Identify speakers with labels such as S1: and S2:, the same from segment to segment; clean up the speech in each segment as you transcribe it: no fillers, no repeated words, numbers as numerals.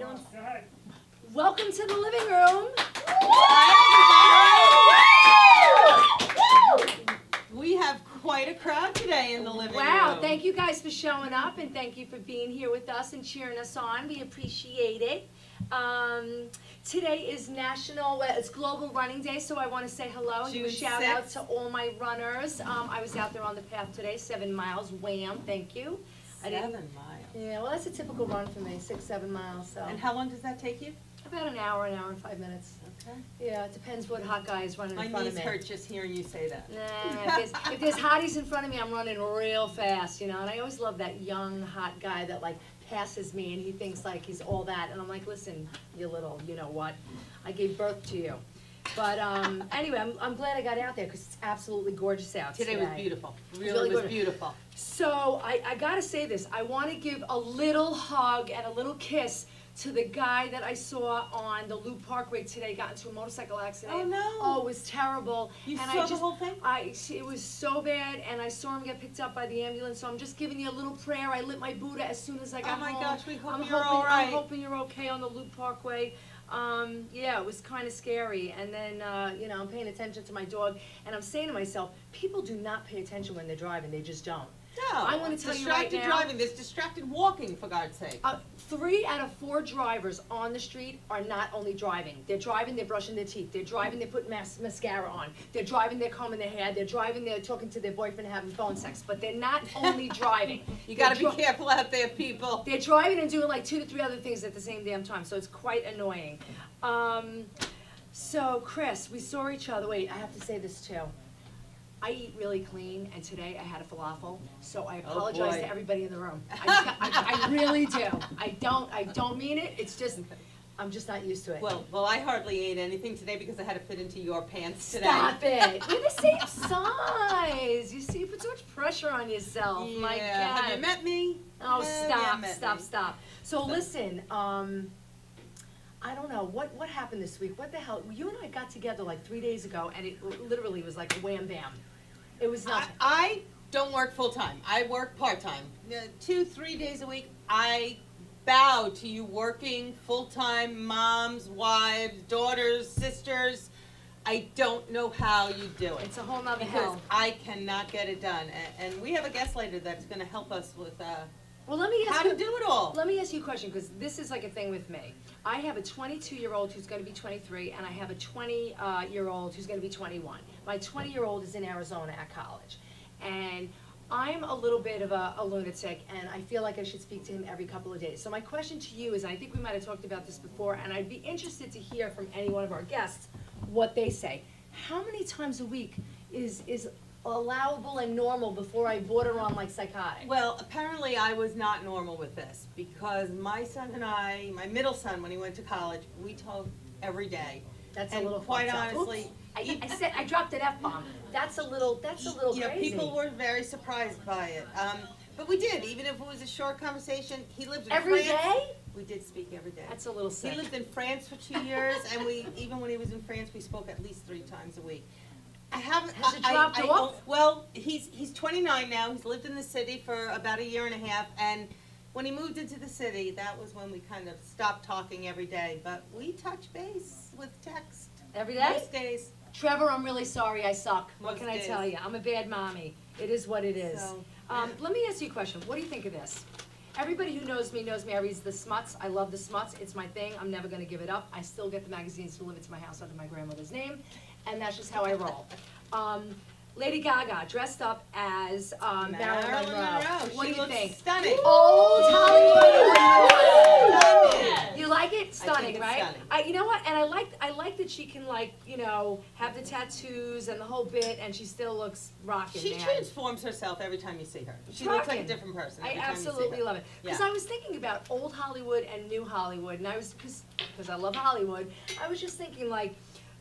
S1: everyone.
S2: Welcome to the living room.
S1: We have quite a crowd today in the living room.
S2: Wow, thank you guys for showing up and thank you for being here with us and cheering us on. We appreciate it. Today is it's Global Running Day, so I want to say hello and give a
S1: June
S2: shout out
S1: 6th.
S2: to all my runners. I was out there on the path today, 7 miles, wham, thank you.
S1: 7 miles.
S2: Yeah, well, that's a typical run for me, 6-7 miles, so.
S1: And how long does that take you?
S2: About an hour and 5 minutes.
S1: Okay.
S2: Yeah, it depends what hot guy is running
S1: My
S2: in front of
S1: knees
S2: me.
S1: hurt just hearing you say that.
S2: Nah, if there's hotties in front of me, I'm running real fast, you know, and I always love that young, hot guy that like passes me and he thinks like he's all that, and I'm like, listen, you little, you know what, I gave birth to you. But anyway, I'm glad I got out there because it's absolutely gorgeous out today.
S1: Today was beautiful.
S2: really
S1: Really was
S2: gorgeous.
S1: beautiful.
S2: So I gotta say this, I wanna give a little hug and a little kiss to the guy that I saw on the Loop Parkway today, got into a motorcycle accident.
S1: Oh, no.
S2: Oh, it was terrible.
S1: You
S2: And
S1: saw
S2: I
S1: the
S2: just,
S1: whole thing?
S2: It was so bad, and I saw him get picked up by the ambulance, so I'm just giving you a little prayer. I lit my Buddha as soon as I got home.
S1: Oh my gosh, we hope
S2: I'm
S1: you're
S2: hoping,
S1: all right.
S2: I'm hoping you're okay on the Loop Parkway. Yeah, it was kind of scary, and then, you know, I'm paying attention to my dog, and I'm saying to myself, people do not pay attention when they're driving, they just don't.
S1: No.
S2: I'm gonna tell you right
S1: distracted
S2: now-
S1: driving. There's distracted walking, for God's sake.
S2: 3 out of 4 drivers on the street are not only driving. They're driving, they're brushing their teeth. They're driving, they're putting mascara on. They're driving, they're combing their hair. They're driving, they're talking to their boyfriend, having phone sex. But they're not only driving.
S1: You gotta
S2: They're
S1: be careful out there, people.
S2: They're driving and doing like 2 to 3 other things at the same damn time. So it's quite annoying. So Chris, we saw each other. Wait, I have to say this too. I eat really clean, and today I had a falafel, so I apologize
S1: boy.
S2: to everybody in the room. I really do. I don't mean it. It's just, I'm just not used to it.
S1: Well, I hardly ate anything today because I had to fit into your pants today.
S2: Stop it. We're the same size. You see, you put so much pressure on yourself.
S1: Yeah.
S2: My God.
S1: Have you met me?
S2: Oh,
S1: Yeah, you met me.
S2: stop. So listen, I don't know, what happened this week? What the hell? You and I got together like 3 days ago, and it literally was like wham bam. It was nothing.
S1: I don't work full-time. I work part-time. 2-3 days a week. I bow to you working full-time moms, wives, daughters, sisters. I don't know how you do it.
S2: It's a whole nother
S1: Because
S2: hell.
S1: I cannot get it done. And we have a guest later that's going to help us with
S2: Well, let me ask
S1: how
S2: you.
S1: to do it all.
S2: Let me ask you a question, because this is like a thing with me. I have a 22-year-old who's going to be 23, and I have a 20-year-old who's going to be 21. My 20-year-old is in Arizona at college, and I'm a little bit of a lunatic, and I feel like I should speak to him every couple of days. So my question to you is, and I think we might have talked about this before, and I'd be interested to hear from any one of our guests what they say. How many times a week is allowable and normal before I border on like psychotic?
S1: Well, apparently I was not normal with this because my son and I, my middle son, when he went to college, we talked every day.
S2: That's a
S1: And
S2: little
S1: quite
S2: fucked up.
S1: honestly,
S2: Oops. I dropped an F-bomb. That's a little
S1: yeah,
S2: crazy.
S1: people were very surprised by it. But we did, even if it was a short conversation. He lived in
S2: Every
S1: France.
S2: day?
S1: We did speak every day.
S2: That's a little sick.
S1: He lived in France for 2 years, and even when he was in France, we spoke at least 3 times a week. I haven't.
S2: Has it dropped off?
S1: Well, he's 29 now. He's lived in the city for about a year and a half, and when he moved into the city, that was when we kind of stopped talking every day. But we touch base with text
S2: Every day?
S1: most days.
S2: Trevor, I'm really sorry I suck. What
S1: Most
S2: can I
S1: days.
S2: tell you? I'm a bad mommy. It is what it is.
S1: So,
S2: Let me ask you a question. What do you think of this? Everybody who knows me knows me. I read the Smuts. I love the Smuts. It's my thing. I'm never going to give it up. I still get the magazines delivered to my house under my grandmother's name, and that's just how I roll. Lady Gaga dressed up as Marilyn Monroe. What
S1: She
S2: do you
S1: looks
S2: think?
S1: stunning.
S2: Old Hollywood.
S1: Stunning.
S2: You like it? Stunning,
S1: it's
S2: right?
S1: stunning.
S2: You know what? And I like that she can have the tattoos and the whole bit, and she still looks rocking.
S1: She
S2: man.
S1: transforms herself every time you see her. She looks like a
S2: Rockin'.
S1: different person.
S2: I
S1: every time you see
S2: absolutely
S1: her.
S2: love it. Because
S1: Yeah.
S2: I was thinking about old Hollywood and new Hollywood, and I was, because I love Hollywood, I was just thinking like,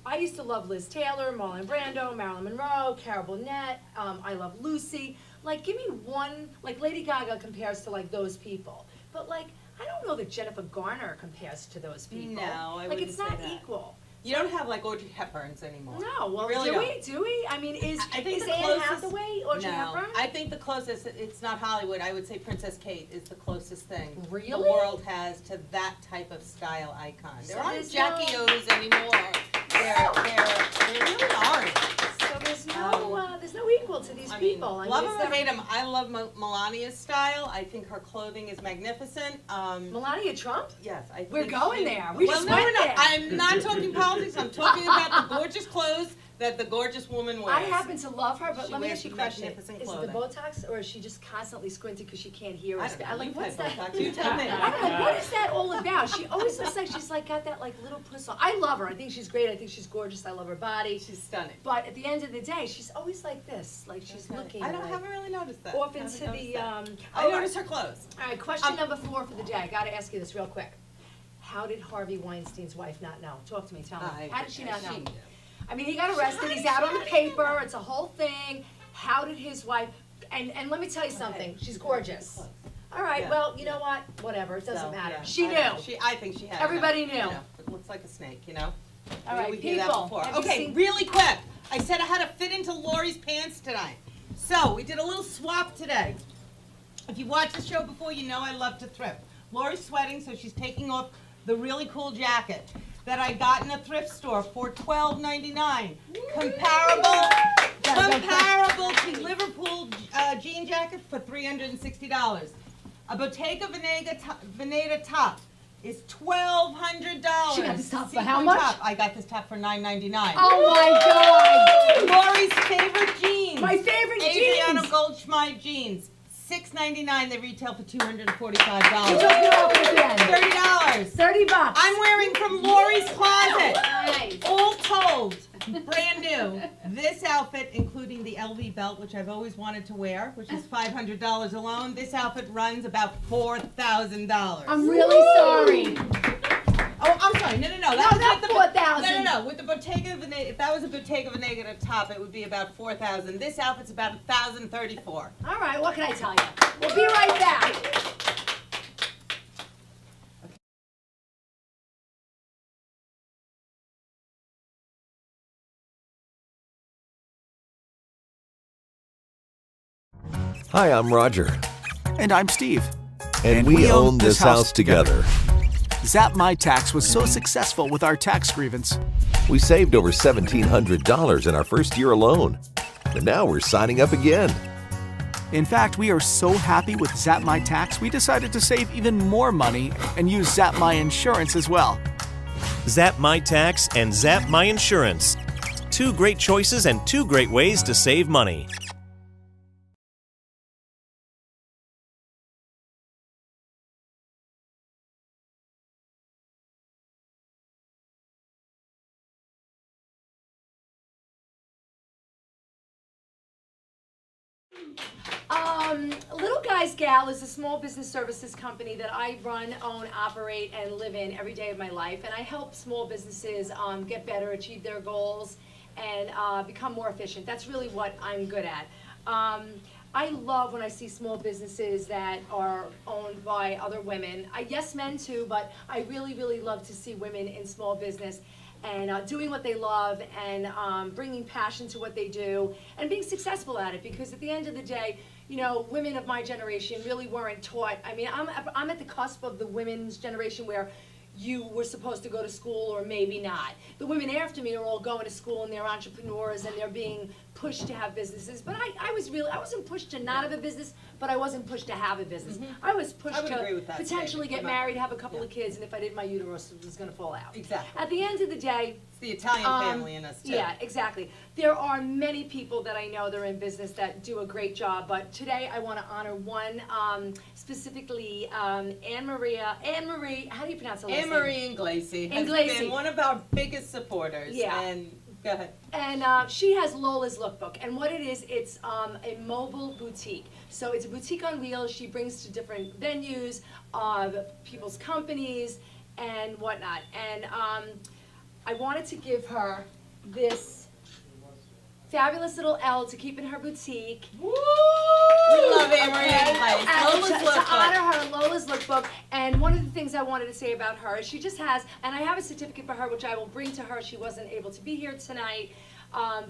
S2: I used to love Liz Taylor, Marlon Brando, Marilyn Monroe, Carol Burnett, I love Lucy. Like, give me one, like Lady Gaga compares to like those people. But like, I don't know that Jennifer Garner compares to those people.
S1: No, I
S2: like,
S1: wouldn't
S2: it's
S1: say
S2: not
S1: that.
S2: equal.
S1: You don't have like Audrey Hepburns anymore.
S2: No, well,
S1: You really
S2: do
S1: don't.
S2: we? Do we? I mean, is
S1: I think the
S2: Anne
S1: closest-
S2: Hathaway Audrey
S1: No,
S2: Hepburn?
S1: I think the closest, it's not Hollywood, I would say Princess Kate is the closest thing the
S2: Really?
S1: world has to that type of style icon.
S2: So
S1: There aren't
S2: there's
S1: Jackie
S2: no-
S1: O's anymore. There really aren't.
S2: So there's no equal to these
S1: I mean,
S2: people.
S1: love
S2: it's
S1: him or
S2: the-
S1: hate him, I love Melania's style. I think her clothing is magnificent.
S2: Melania Trump?
S1: Yes, I think
S2: We're going there. We
S1: well,
S2: just
S1: no,
S2: went
S1: we're not.
S2: there.
S1: I'm not talking politics. I'm talking about the gorgeous clothes that the gorgeous woman wears.
S2: I happen to love her, but
S1: She
S2: let me
S1: wears
S2: ask you a question.
S1: magnificent
S2: Is it the
S1: clothing.
S2: Botox, or is she just constantly squinting because she can't hear
S1: I
S2: us?
S1: don't know.
S2: Like,
S1: You've
S2: what's
S1: had
S2: that?
S1: Botox. You tell me.
S2: I don't know, what is that all about? She always looks like she's like got that like little puss on. I love her. I think she's great. I think she's gorgeous. I love her body.
S1: She's stunning.
S2: But at the end of the day, she's always like this, like she's
S1: Okay.
S2: looking.
S1: I don't
S2: like,
S1: haven't really noticed that.
S2: off
S1: Haven't
S2: into
S1: noticed
S2: the.
S1: that.
S2: I
S1: I noticed her clothes.
S2: All right, question number 4 for the day. I got to ask you this real quick. How did Harvey Weinstein's wife not know? Talk to me. Tell me. How did she not know? I mean, he got arrested. He's out on the paper. It's a whole thing. How did his wife? And let me tell you something. She's gorgeous. All right.
S1: Yeah.
S2: Well, you know what? Whatever. It doesn't
S1: So,
S2: matter.
S1: yeah,
S2: She
S1: I
S2: knew.
S1: know. I think she had.
S2: Everybody
S1: enough,
S2: knew.
S1: You know, it looks like a snake, you know.
S2: All right,
S1: We did that
S2: people,
S1: before.
S2: have you
S1: Okay,
S2: seen-
S1: really quick. I said I had to fit into Lori's pants tonight. So we did a little swap today. If you watched the show before, you know I love to thrift. Lori's sweating, so she's taking off the really cool jacket that I got in a thrift store for $12.99. Comparable to Liverpool jean jacket for $360. A Bottega Veneta top is $1,200.
S2: She got this top for
S1: Sequin
S2: how much?
S1: top. I got this top for $9.99.
S2: Oh my God!
S1: Lori's favorite jeans.
S2: My favorite
S1: Adriano
S2: jeans.
S1: Goldschmidt jeans. $6.99. They retail for
S2: You
S1: $245.
S2: took me off at the end.
S1: $30.
S2: $30.
S1: I'm wearing from Lori's closet.
S2: Nice.
S1: All told, brand new. This outfit, including the LV belt, which I've always wanted to wear, which is $500 alone. This outfit runs about $4,000.
S2: I'm really sorry.
S1: Oh, I'm sorry. No.
S2: No,
S1: That was
S2: not
S1: with the
S2: 4,000.
S1: No. With the Bottega Veneta, if that was a Bottega Veneta top, it would be about 4,000. This outfit's about 1,034.
S2: All right, what can I tell you? We'll be right back.
S3: Hi, I'm Roger,
S4: And I'm Steve.
S3: and we own this house together.
S4: Zap My Tax was so successful with our tax grievance.
S3: We saved over $1,700 in our first year alone, and now we're signing up again.
S4: In fact, we are so happy with Zap My Tax, we decided to save even more money and use Zap My Insurance as well.
S5: Zap My Tax and Zap My Insurance. 2 great choices and 2 great ways to save money.
S2: Little Guys Gal is a small business services company that I run, own, operate, and live in every day of my life. And I help small businesses get better, achieve their goals, and become more efficient. That's really what I'm good at. I love when I see small businesses that are owned by other women. Yes, men too, but I really, really love to see women in small business and doing what they love and bringing passion to what they do and being successful at it, because at the end of the day, you know, women of my generation really weren't taught. I mean, I'm at the cusp of the women's generation where you were supposed to go to school or maybe not. The women after me are all going to school and they're entrepreneurs and they're being pushed to have businesses. But I wasn't pushed to not have a business, but I wasn't pushed to have a business. I was pushed
S1: I would agree
S2: to
S1: with that
S2: potentially
S1: statement.
S2: get
S1: Come on.
S2: married, have a couple of kids, and if I did, my uterus was going to fall out.
S1: Exactly.
S2: At the end of the day,
S1: It's the Italian family in us, too.
S2: yeah, exactly. There are many people that I know that are in business that do a great job, but today I want to honor one, specifically Anne Marie, how do you pronounce her last name?
S1: Anne-Marie Inglesi has
S2: Inglesi.
S1: been one of our biggest supporters.
S2: Yeah.
S1: And go ahead.
S2: And she has Lola's Lookbook, and what it is, it's a mobile boutique. So it's a boutique on wheels. She brings to different venues, people's companies, and whatnot. And I wanted to give her this fabulous little Elle to keep in her boutique.
S1: Woo! We love Anne-Marie Advice.
S2: And
S1: Lola's
S2: to
S1: Lookbook.
S2: honor her in Lola's Lookbook. And one of the things I wanted to say about her is she just has, and I have a certificate for her which I will bring to her. She wasn't able to be here tonight,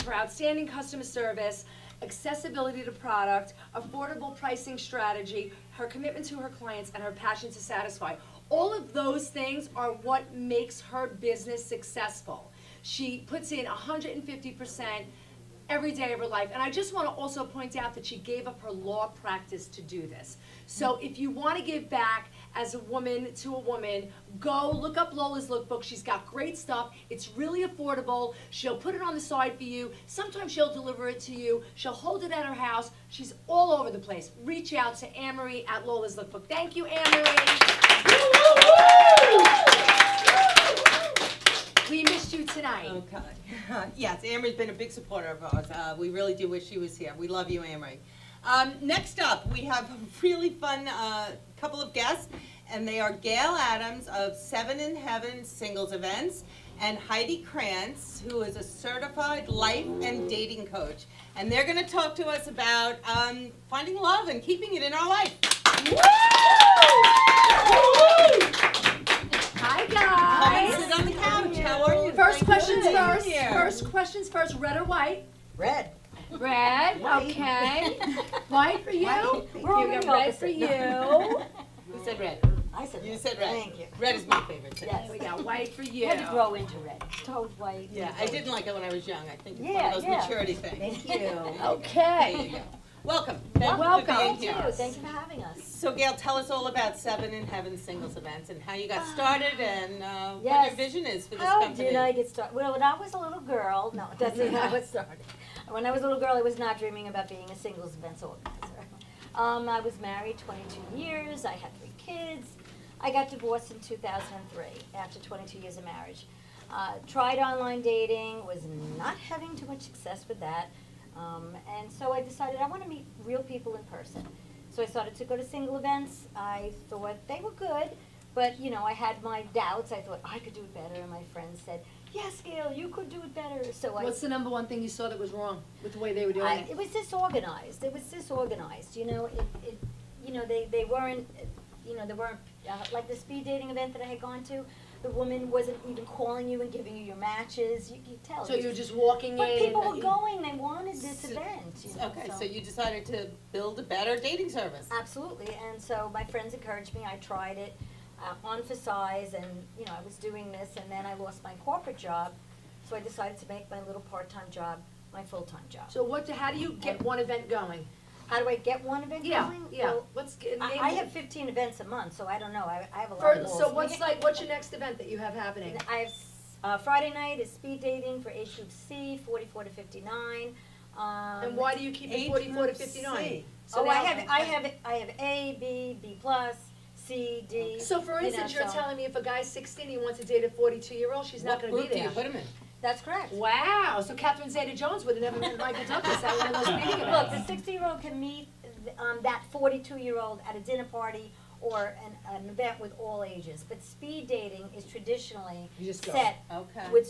S2: for outstanding customer service, accessibility to product, affordable pricing strategy, her commitment to her clients, and her passion to satisfy. All of those things are what makes her business successful. She puts in 150% every day of her life. And I just want to also point out that she gave up her law practice to do this. So if you want to give back as a woman to a woman, go look up Lola's Lookbook. She's got great stuff. It's really affordable. She'll put it on the side for you. Sometimes she'll deliver it to you. She'll hold it at her house. She's all over the place. Reach out to Anne-Marie at Lola's Lookbook. Thank you, Anne-Marie. We missed you tonight.
S1: Okay. Yes, Anne-Marie's been a big supporter of ours. We really do wish she was here. We love you, Anne-Marie. Next up, we have a really fun couple of guests, and they are Gail Adams of Seven in Heaven Singles Events and Heidi Krantz, who is a certified life and dating coach. And they're going to talk to us about finding love and keeping it in our life.
S2: Hi,
S1: Come
S2: guys.
S1: and sit on the couch. How are you?
S2: First
S1: Thank
S2: questions
S1: you.
S2: first.
S1: Here.
S2: First questions first. Red or white?
S6: Red.
S2: Red. Okay. White for you.
S6: White.
S2: Here
S6: We're
S2: we
S6: all
S2: go.
S6: the
S2: Red for
S6: opposite.
S2: you.
S1: Who said red?
S6: I said
S1: You
S6: red.
S1: said red.
S6: Thank you.
S1: Red is my favorite too.
S6: Yes.
S2: There we go. White for you.
S6: Had to grow into red. Toad white.
S1: Yeah, I didn't like it when I was young. I think it's one
S6: Yeah,
S1: of those
S6: yeah.
S1: maturity things.
S6: Thank you.
S1: There you
S2: Okay.
S1: go. Welcome. Thank you
S2: Welcome.
S1: for being
S6: Thank you.
S1: here.
S6: Thank you for having us.
S1: So Gail, tell us all about Seven in Heaven Singles Events and how you got started and what
S6: Yes.
S1: your vision is for this
S6: How
S1: company.
S6: did I get started? Well, when I was a little girl, no, it doesn't how it started. When I was a little girl, I was not dreaming about being a singles events organizer. I was married 22 years. I had 3 kids. I got divorced in 2003 after 22 years of marriage. Tried online dating, was not having too much success with that. And so I decided I want to meet real people in person. So I started to go to single events. I thought they were good, but you know, I had my doubts. I thought I could do it better, and my friends said, "Yes, Gail, you could do it better." So
S2: What's the number one thing you saw that was wrong with the way they were doing it?
S6: it was disorganized. It was disorganized. You know, they weren't, they weren't like the speed dating event that I had gone to. The woman wasn't even calling you and giving you your matches. You could tell.
S2: So you were just walking
S6: But
S2: in.
S6: people
S2: and-
S6: were going. They wanted this
S1: So-
S6: event. You know,
S1: Okay, so you decided to build a better dating service.
S6: Absolutely, and so my friends encouraged me. I tried it on for size, and I was doing this, and then I lost my corporate job, so I decided to make my little part-time job my full-time job.
S2: So how do you get one event going?
S6: How do I get one event going?
S2: Yeah.
S6: Well,
S2: Let's get.
S6: I have 15 events a month, so I don't know. I have a lot of balls.
S2: So what's your next event that you have happening?
S6: I have Friday night is speed dating for age group C, 44 to 59.
S2: And why do you keep it 44 to 59? So
S6: I
S2: now-
S6: have A, B, B plus, C, D.
S2: So for instance, you're telling me if a guy's 16, he wants to date a 42-year-old, she's not
S1: What
S2: going to
S1: group
S2: be
S1: do you
S2: there.
S1: put him in?
S6: That's correct.
S2: Wow. So Catherine Zeta-Jones would have never met Michael Douglas at one of those meeting
S6: Look,
S2: events.
S6: the 60-year-old can meet that 42-year-old at a dinner party or an event with all ages. But speed dating is traditionally
S2: You just go.
S6: set
S1: Okay.
S6: with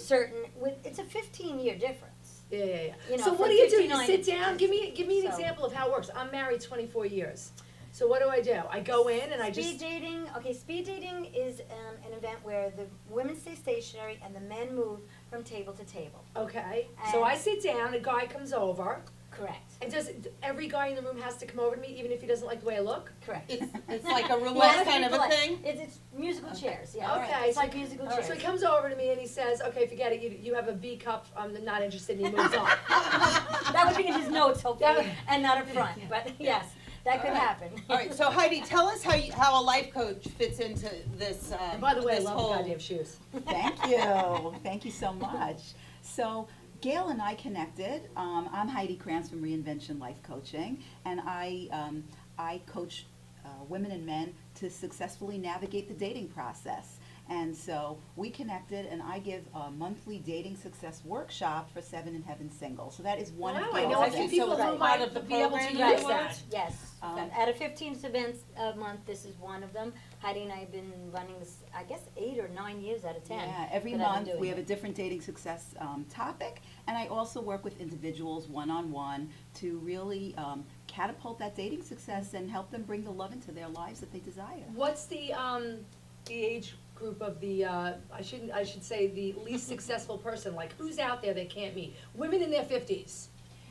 S6: it's a 15-year difference.
S2: Yeah.
S6: You know,
S2: So what
S6: from
S2: do you do? You
S6: 59
S2: sit
S6: to
S2: down. Give me an
S6: So-
S2: example of how it works. I'm married 24 years. So what do? I go in and I just.
S6: Speed dating is an event where the women stay stationary and the men move from table to table.
S2: Okay. So
S6: And-
S2: I sit down. A guy comes over.
S6: Correct.
S2: And every guy in the room has to come over to me, even if he doesn't like the way I look?
S6: Correct.
S1: It's like a roulette
S6: Well,
S1: kind of a
S6: like-
S1: thing?
S6: It's musical chairs, yeah.
S2: Okay.
S6: It's
S2: so-
S6: like musical
S2: all right,
S6: chairs.
S2: So he comes over to me and he says, "Okay, forget it. You have a B cup. I'm not interested." And he moves on.
S6: That would be in his notes,
S2: That
S6: hopefully,
S2: would-
S6: and not up front, but yes, that could happen.
S1: All right, so Heidi, tell us how a life coach fits into this.
S2: And by the way, I
S1: this
S2: love
S1: whole
S2: the goddamn shoes.
S7: Thank you. Thank you so much. So Gail and I connected. I'm Heidi Krantz from Reinvention Life Coaching, and I coach women and men to successfully navigate the dating process. And so we connected, and I give a monthly dating success workshop for 7 in Heaven singles. So that is one of
S2: Wow,
S7: the
S2: I know a
S7: events.
S2: few people
S1: So
S2: who
S1: it's
S2: might
S1: part of the
S2: be able to
S1: program
S2: use
S1: you
S2: that.
S1: want?
S6: Yes, out of 15 events a month, this is one of them. Heidi and I have been running this, I guess, 8 or 9 years out of 10.
S7: Yeah, every
S6: that I've been
S7: month
S6: doing
S7: we have a
S6: it.
S7: different dating success topic, and I also work with individuals one-on-one to really catapult that dating success and help them bring the love into their lives that they desire.
S2: What's the age group of the, I should say the least successful person, like who's out there they can't meet? Women in their 50s.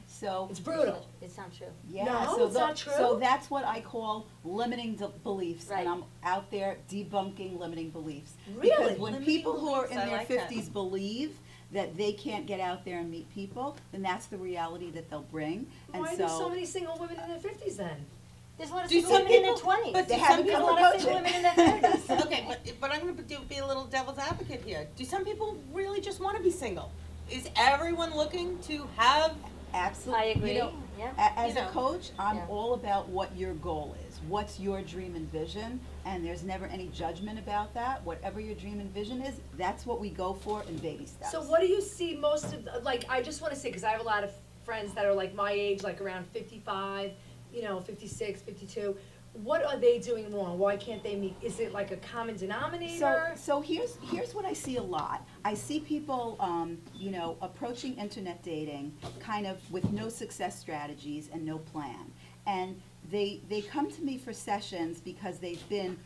S7: So,
S2: It's brutal.
S6: It's not true.
S7: yeah,
S2: No,
S7: so
S2: it's not true?
S7: So that's what I call limiting beliefs,
S6: Right.
S7: and I'm out there debunking limiting beliefs.
S2: Really?
S7: Because when
S1: Limiting
S7: people who are in
S1: beliefs, I
S7: their
S1: like that.
S7: 50s believe that they can't get out there and meet people, then that's the reality that they'll bring. And
S2: Why are there so many single women in their 50s then?
S6: There's a lot of
S1: Do
S6: single
S1: some
S6: women in their
S1: people-
S6: 20s.
S1: but do
S7: They
S1: some
S7: haven't
S6: There's a
S7: come
S6: lot
S7: to
S6: of
S7: coach
S6: single
S7: it.
S6: women in their 30s.
S1: Okay, but I'm gonna be a little devil's advocate here. Do some people really just wanna be single? Is everyone looking to have,
S7: Absolutely.
S6: I agree,
S7: You know,
S6: yeah.
S7: As
S1: You
S7: a
S1: know.
S7: coach, I'm
S6: Yeah.
S7: all about what your goal is. What's your dream and vision? And there's never any judgment about that. Whatever your dream and vision is, that's what we go for in baby steps.
S2: So what do you see most of, like, I just wanna say, cause I have a lot of friends that are like my age, like around 55, 56, 52. What are they doing wrong? Why can't they meet? Is it like a common denominator?
S7: So here's what I see a lot. I see people, approaching internet dating kind of with no success strategies and no plan. And they come to me for sessions because they've been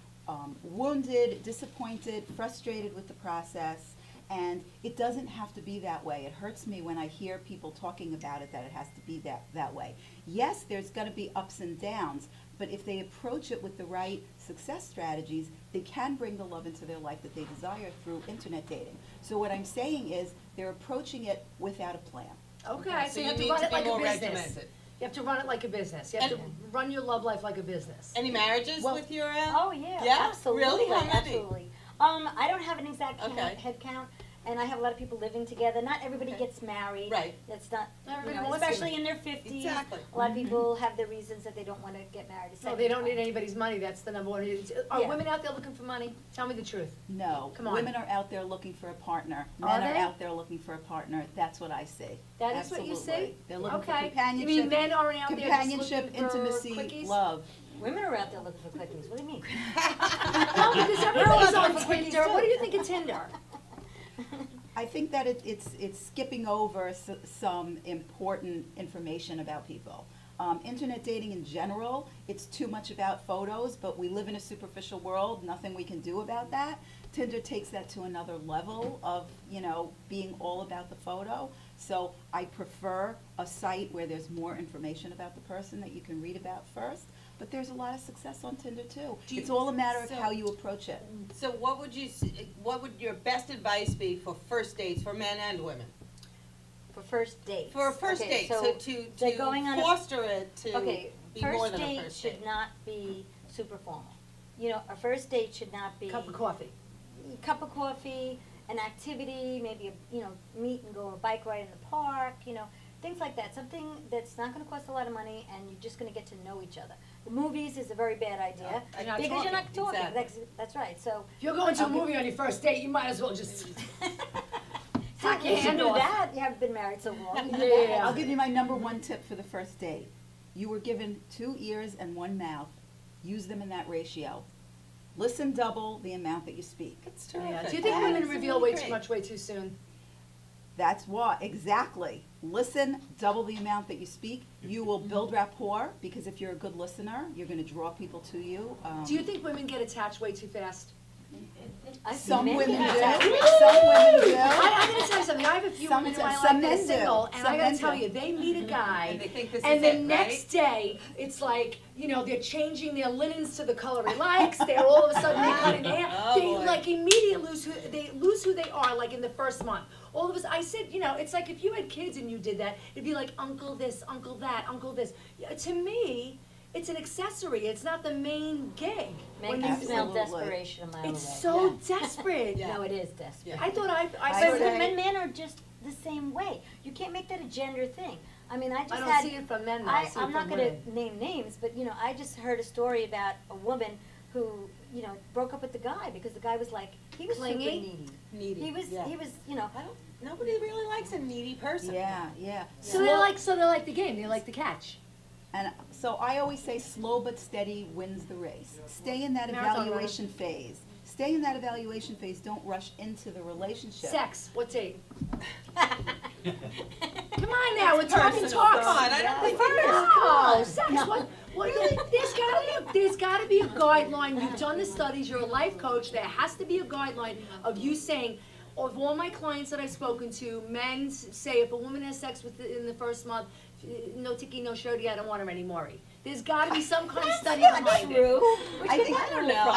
S7: wounded, disappointed, frustrated with the process. And it doesn't have to be that way. It hurts me when I hear people talking about it, that it has to be that way. Yes, there's gonna be ups and downs, but if they approach it with the right success strategies, they can bring the love into their life that they desire through internet dating. So what I'm saying is, they're approaching it without a plan.
S2: Okay, so you have to
S1: need
S2: run
S1: to
S2: it
S1: be
S2: like a
S1: more
S2: business.
S1: regimented.
S2: You have to run it like a business. You have to
S1: And-
S2: run your love life like a business.
S1: any marriages
S7: Well-
S1: with your,
S6: Oh, yeah,
S1: Yeah?
S6: absolutely,
S1: Really? How many?
S6: absolutely. I don't have an exact
S1: Okay.
S6: head count, and I have a lot of people living together. Not everybody
S1: Okay.
S6: gets married.
S1: Right.
S6: That's not,
S2: Everybody wants to.
S6: especially in their 50s.
S1: Exactly.
S6: A lot of people have their reasons that they don't want to get married a
S2: No,
S6: second
S2: they don't
S6: time.
S2: need anybody's money, that's the number one. Are
S6: Yeah.
S2: women out there looking for money? Tell me the truth.
S7: No,
S2: Come on.
S7: women are out there looking for a partner.
S2: Are
S7: Men are
S2: they?
S7: out there looking for a partner. That's what I see.
S2: That is what you
S7: Absolutely.
S2: see?
S7: They're looking for
S2: Okay.
S7: companionship.
S2: You mean men aren't out there just
S7: companionship,
S2: looking for
S7: intimacy,
S2: quickies?
S7: love.
S6: Women are out there looking for quickies. What do you mean?
S2: No, because everybody's on
S6: looking for quickies,
S2: Tinder.
S6: too.
S2: What do you think of Tinder?
S7: I think that it's skipping over some important information about people. Internet dating in general, it's too much about photos, but we live in a superficial world, nothing we can do about that. Tinder takes that to another level of, being all about the photo. So I prefer a site where there's more information about the person that you can read about first. But there's a lot of success on Tinder too.
S1: Do you-
S7: It's all a matter of
S1: so-
S7: how you approach it.
S1: so what would your best advice be for first dates for men and women?
S6: For first dates.
S1: For a first
S6: Okay,
S1: date, so to
S6: they're going on a-
S1: foster it to
S6: Okay,
S1: be more
S6: first
S1: than a
S6: date
S1: first date.
S6: should not be super formal. A first date should not be.
S2: Cup of coffee.
S6: Cup of coffee, an activity, maybe meet and go on a bike ride in the park, things like that. Something that's not going to cost a lot of money, and you're just going to get to know each other. The movies is a very bad idea
S1: You're not
S6: because you're not
S1: talking,
S6: talking.
S1: exactly.
S6: That's right. So
S2: If you're going to a
S7: Okay.
S2: movie on your first date, you might as well just
S6: Talk
S2: your hand
S6: do
S2: off.
S6: that. You haven't been married so long. You do
S2: Yeah.
S6: that.
S7: I'll give you my number one tip for the first date. You were given 2 ears and 1 mouth. Use them in that ratio. Listen double the amount that you speak.
S1: It's
S2: Yeah.
S1: terrific.
S2: Do you think
S1: That
S2: women
S1: is
S2: reveal
S1: really
S2: way too
S1: great.
S2: much way too soon?
S7: That's what, exactly. Listen double the amount that you speak. You will build rapport, because if you're a good listener, you're gonna draw people to you.
S2: Do you think women get attached way too fast?
S6: I've seen
S7: Some
S6: men
S7: women
S6: get
S7: do,
S6: attached.
S7: some women do.
S2: I'm gonna tell you something, I have a few
S7: Some
S2: women in
S7: do-
S2: my
S7: some
S2: life that
S7: men
S2: are
S7: do.
S2: single, and
S7: Some
S2: I gotta
S7: men
S2: tell
S7: do.
S2: you, they meet a guy,
S1: And they think this
S2: and
S1: is
S2: the
S1: it,
S2: next day, it's like, they're changing their linens to the color he likes, they're all of a sudden, they're cutting their hair,
S1: Oh,
S2: they
S1: boy.
S2: like immediately lose who they are, like in the first month. All of us, I said, it's like if you had kids and you did that, it'd be like uncle this, uncle that, uncle this. Yeah, to me, it's an accessory, it's not the main gig.
S6: Men
S2: When
S6: can
S2: you-
S6: smell
S7: Absolutely.
S6: desperation a mile away.
S2: It's so desperate.
S1: Yeah.
S6: No, it is desperate.
S2: I thought I
S7: I
S6: But
S2: sort of,
S6: men are just the same way. You can't make that a gender thing. I mean, I just
S2: I don't
S6: had.
S2: see it from men, though. I see it
S6: I'm not
S2: from
S6: going
S2: women.
S6: to name names, but I just heard a story about a woman who you know, broke up with the guy because the guy was like, he was super
S2: Clingy?
S6: needy.
S1: Needy.
S6: He was, you know,
S1: Nobody really likes a needy person.
S7: Yeah.
S2: So they like the game, they like the catch.
S7: And so I always say slow but steady wins the race. Stay in that
S2: Marathon
S7: evaluation phase. Stay in that evaluation phase. Don't rush into the relationship.
S2: Sex, what's 8? Come on now, we're talking
S1: personal.
S2: talks.
S1: Come on, I don't think
S2: No, sex, what, there's gotta be a guideline, you've done the studies, you're a life coach, there has to be a guideline of you saying, of all my clients that I've spoken to, men say if a woman has sex in the first month, no tiki, no shorty, I don't want her anymore. There's gotta be some kind of study behind it.
S7: I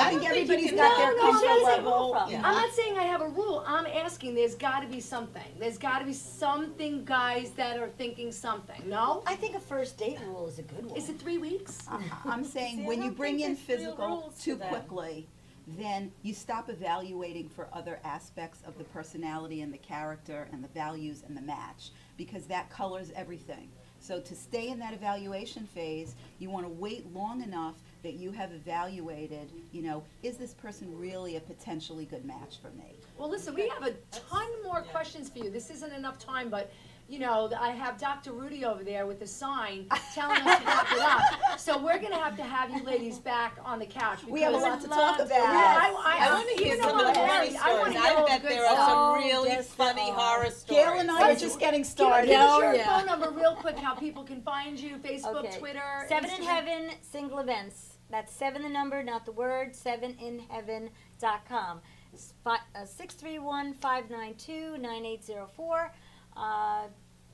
S7: think everybody's
S1: can-
S7: got their
S2: No,
S7: comfort
S6: where does it
S7: level.
S6: come from?
S2: I'm not saying I have a rule. I'm asking. There's got to be something. There's got to be something, guys, that are thinking something. No?
S6: I think a first date rule is a good one.
S2: Is it 3 weeks?
S7: I'm saying
S1: See, I
S7: when you
S1: don't
S7: bring
S1: think
S7: in
S1: there's real
S7: physical
S1: rules to
S7: too
S1: that.
S7: quickly, then you stop evaluating for other aspects of the personality and the character and the values and the match, because that colors everything. So to stay in that evaluation phase, you want to wait long enough that you have evaluated, you know, is this person really a potentially good match for me?
S2: Well, listen, we have a ton more questions for you. This isn't enough time, but, you know, I have Dr. Rudy over there with a sign telling us to wrap it up. So we're going to have you ladies back on the couch.
S7: We have a
S2: because-
S7: lot to talk about.
S2: Yeah,
S1: I want to hear
S2: you know
S1: some of the
S2: I'm
S1: funny
S2: married. I wanna
S1: stories.
S2: hear all
S1: I bet
S2: the good
S1: there are
S2: stuff.
S1: some really
S6: yes,
S1: funny
S6: there are.
S1: horror stories.
S7: Gail and I are just getting
S2: Give
S7: started.
S2: us your
S6: yeah.
S2: phone number real quick, how people can find you, Facebook,
S6: Okay.
S2: Twitter,
S6: 7 in
S2: Instagram.
S6: Heaven single events. That's 7 the number, not the word, 7inheaven.com. 631-592-9804.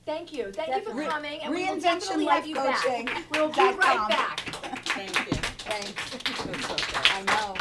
S2: Thank you. Thank you for
S6: Definitely.
S2: coming, and we will definitely have you back.
S7: ReinventionLifeCoaching.com.
S2: We'll be right back.
S1: Thank you.
S6: Thanks.
S1: That's so good.
S6: I know.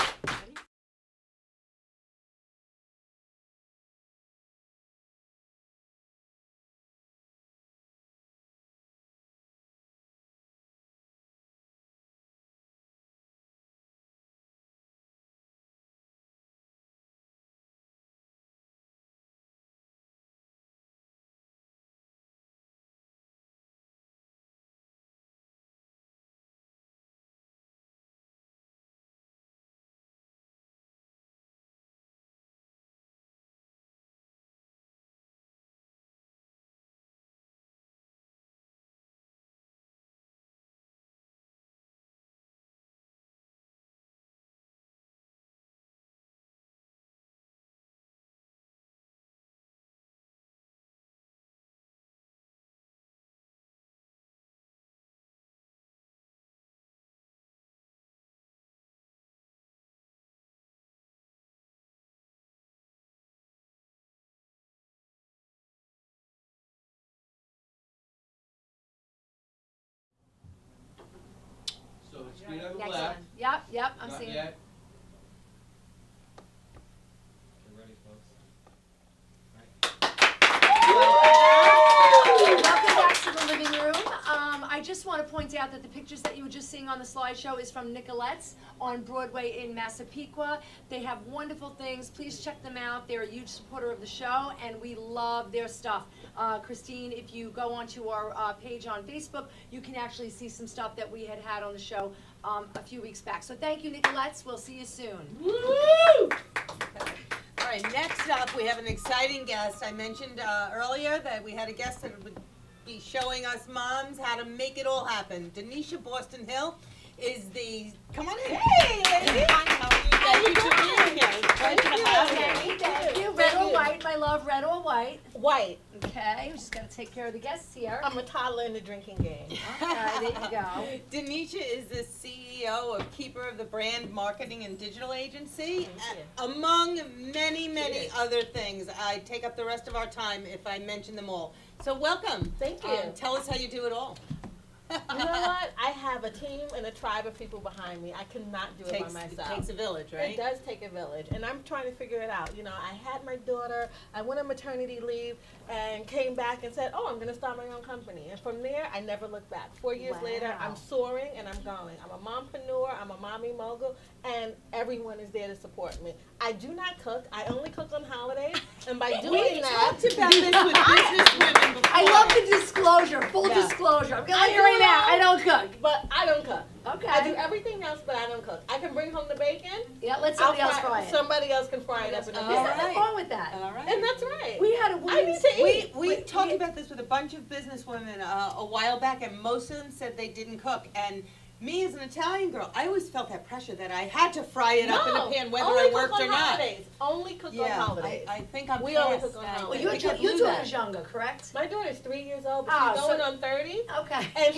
S8: So speed on the
S2: Next
S8: left.
S2: one. Yep, I'm
S8: Not
S2: seeing
S8: yet.
S2: it.
S8: Get ready, folks.
S2: Welcome back to the living room. I just want to point out that the pictures that you were just seeing on the slideshow is from Nicolette's on Broadway in Massapequa. They have wonderful things. Please check them out. They're a huge supporter of the show, and we love their stuff. Christine, if you go onto our page on Facebook, you can actually see some stuff that we had on the show a few weeks back. So thank you, Nicolette's. We'll see you soon.
S1: All right, next up, we have an exciting guest. I mentioned earlier that we had a guest that would be showing us moms how to make it all happen. Denisha Boston Hill is the, come on in. Hey, lady. Thank you for being here. It's a pleasure to have you.
S2: Thank you. Red or white, my love, red or white.
S9: White.
S2: Okay, we just gotta take care of the guests here.
S9: I'm a toddler in the drinking game.
S2: Alright, there you go.
S1: Denisha is the CEO of Keeper of the Brand Marketing and Digital Agency, among many, many other things. I take up the rest of our time if I mention them all. So welcome.
S9: Thank you.
S1: Tell us how you do it all.
S9: You know what? I have a team and a tribe of people behind me. I cannot do it by myself.
S1: It takes a village, right?
S9: It does take a village, and I'm trying to figure it out. You know, I had my daughter, I went on maternity leave, and came back and said, oh, I'm going to start my own company. And from there, I never looked back. 4 years later, I'm soaring and I'm going. I'm a mompreneur, I'm a mommy mogul, and everyone is there to support me. I do not cook. I only cook on holidays, and by doing that,
S1: talked about this with business women before.
S2: I love the disclosure. disclosure, full
S9: No.
S2: disclosure. I'm gonna
S9: I
S2: let you right
S9: do
S2: now.
S9: know.
S2: I don't cook.
S9: But I don't cook.
S2: Okay.
S9: I do everything else, but I don't cook. I can bring home the bacon.
S2: Yeah, let somebody else fry it.
S9: Somebody else can fry it up in the
S1: All
S2: There's
S9: oven.
S2: nothing
S1: right.
S2: wrong with that.
S1: All right.
S9: And that's right.
S2: We had a
S9: I
S2: women's.
S9: need to eat.
S1: We talked about this with a bunch of businesswomen a while back, and most of them said they didn't cook. And me as an Italian girl, I always felt that pressure that I had to fry it up in the pan whether
S9: only
S1: I
S9: cook
S1: worked
S9: on
S1: or not.
S9: holidays. Only cook on holidays.
S1: I think I'm
S9: We only
S1: past
S9: cook on
S1: that.
S9: holidays.
S2: Well,
S1: I
S2: your
S1: think I blew
S2: daughter's
S1: that.
S2: younger, correct?
S9: My daughter's 3 years old, but
S2: Ah,
S9: she's
S2: so-
S9: going on 30.
S2: Okay.
S9: And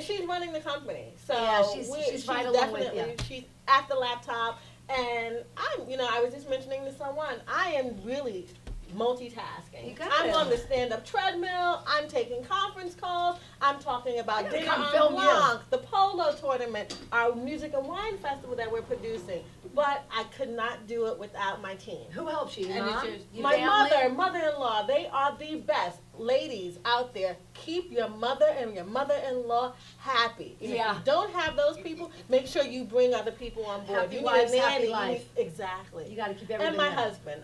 S9: she's running the company. So
S2: Yeah, she's right along with
S9: definitely,
S2: you.
S9: she's at the laptop. And I was just mentioning to someone, I am really multitasking.
S2: You got
S9: I'm
S2: it.
S9: on the stand-up treadmill. I'm taking conference calls. I'm talking about
S2: gotta
S9: Dinner
S2: come
S9: on
S2: film you.
S9: Blanc, the Polo Tournament, our music and wine festival that we're producing. But I could not do it without my team.
S2: Who helps you? Your
S1: And it's
S2: mom?
S1: yours-
S2: Your
S9: My
S2: family?
S9: mother-in-law, they are the best. Ladies out there, keep your mother and your mother-in-law happy. And
S2: Yeah.
S9: If you don't have those people, make sure you bring other people on board.
S2: Happy
S9: you
S2: wives,
S9: need a
S2: happy
S9: nanny.
S2: life.
S9: Exactly.
S2: You gotta keep everything
S9: And my
S2: up.
S9: husband,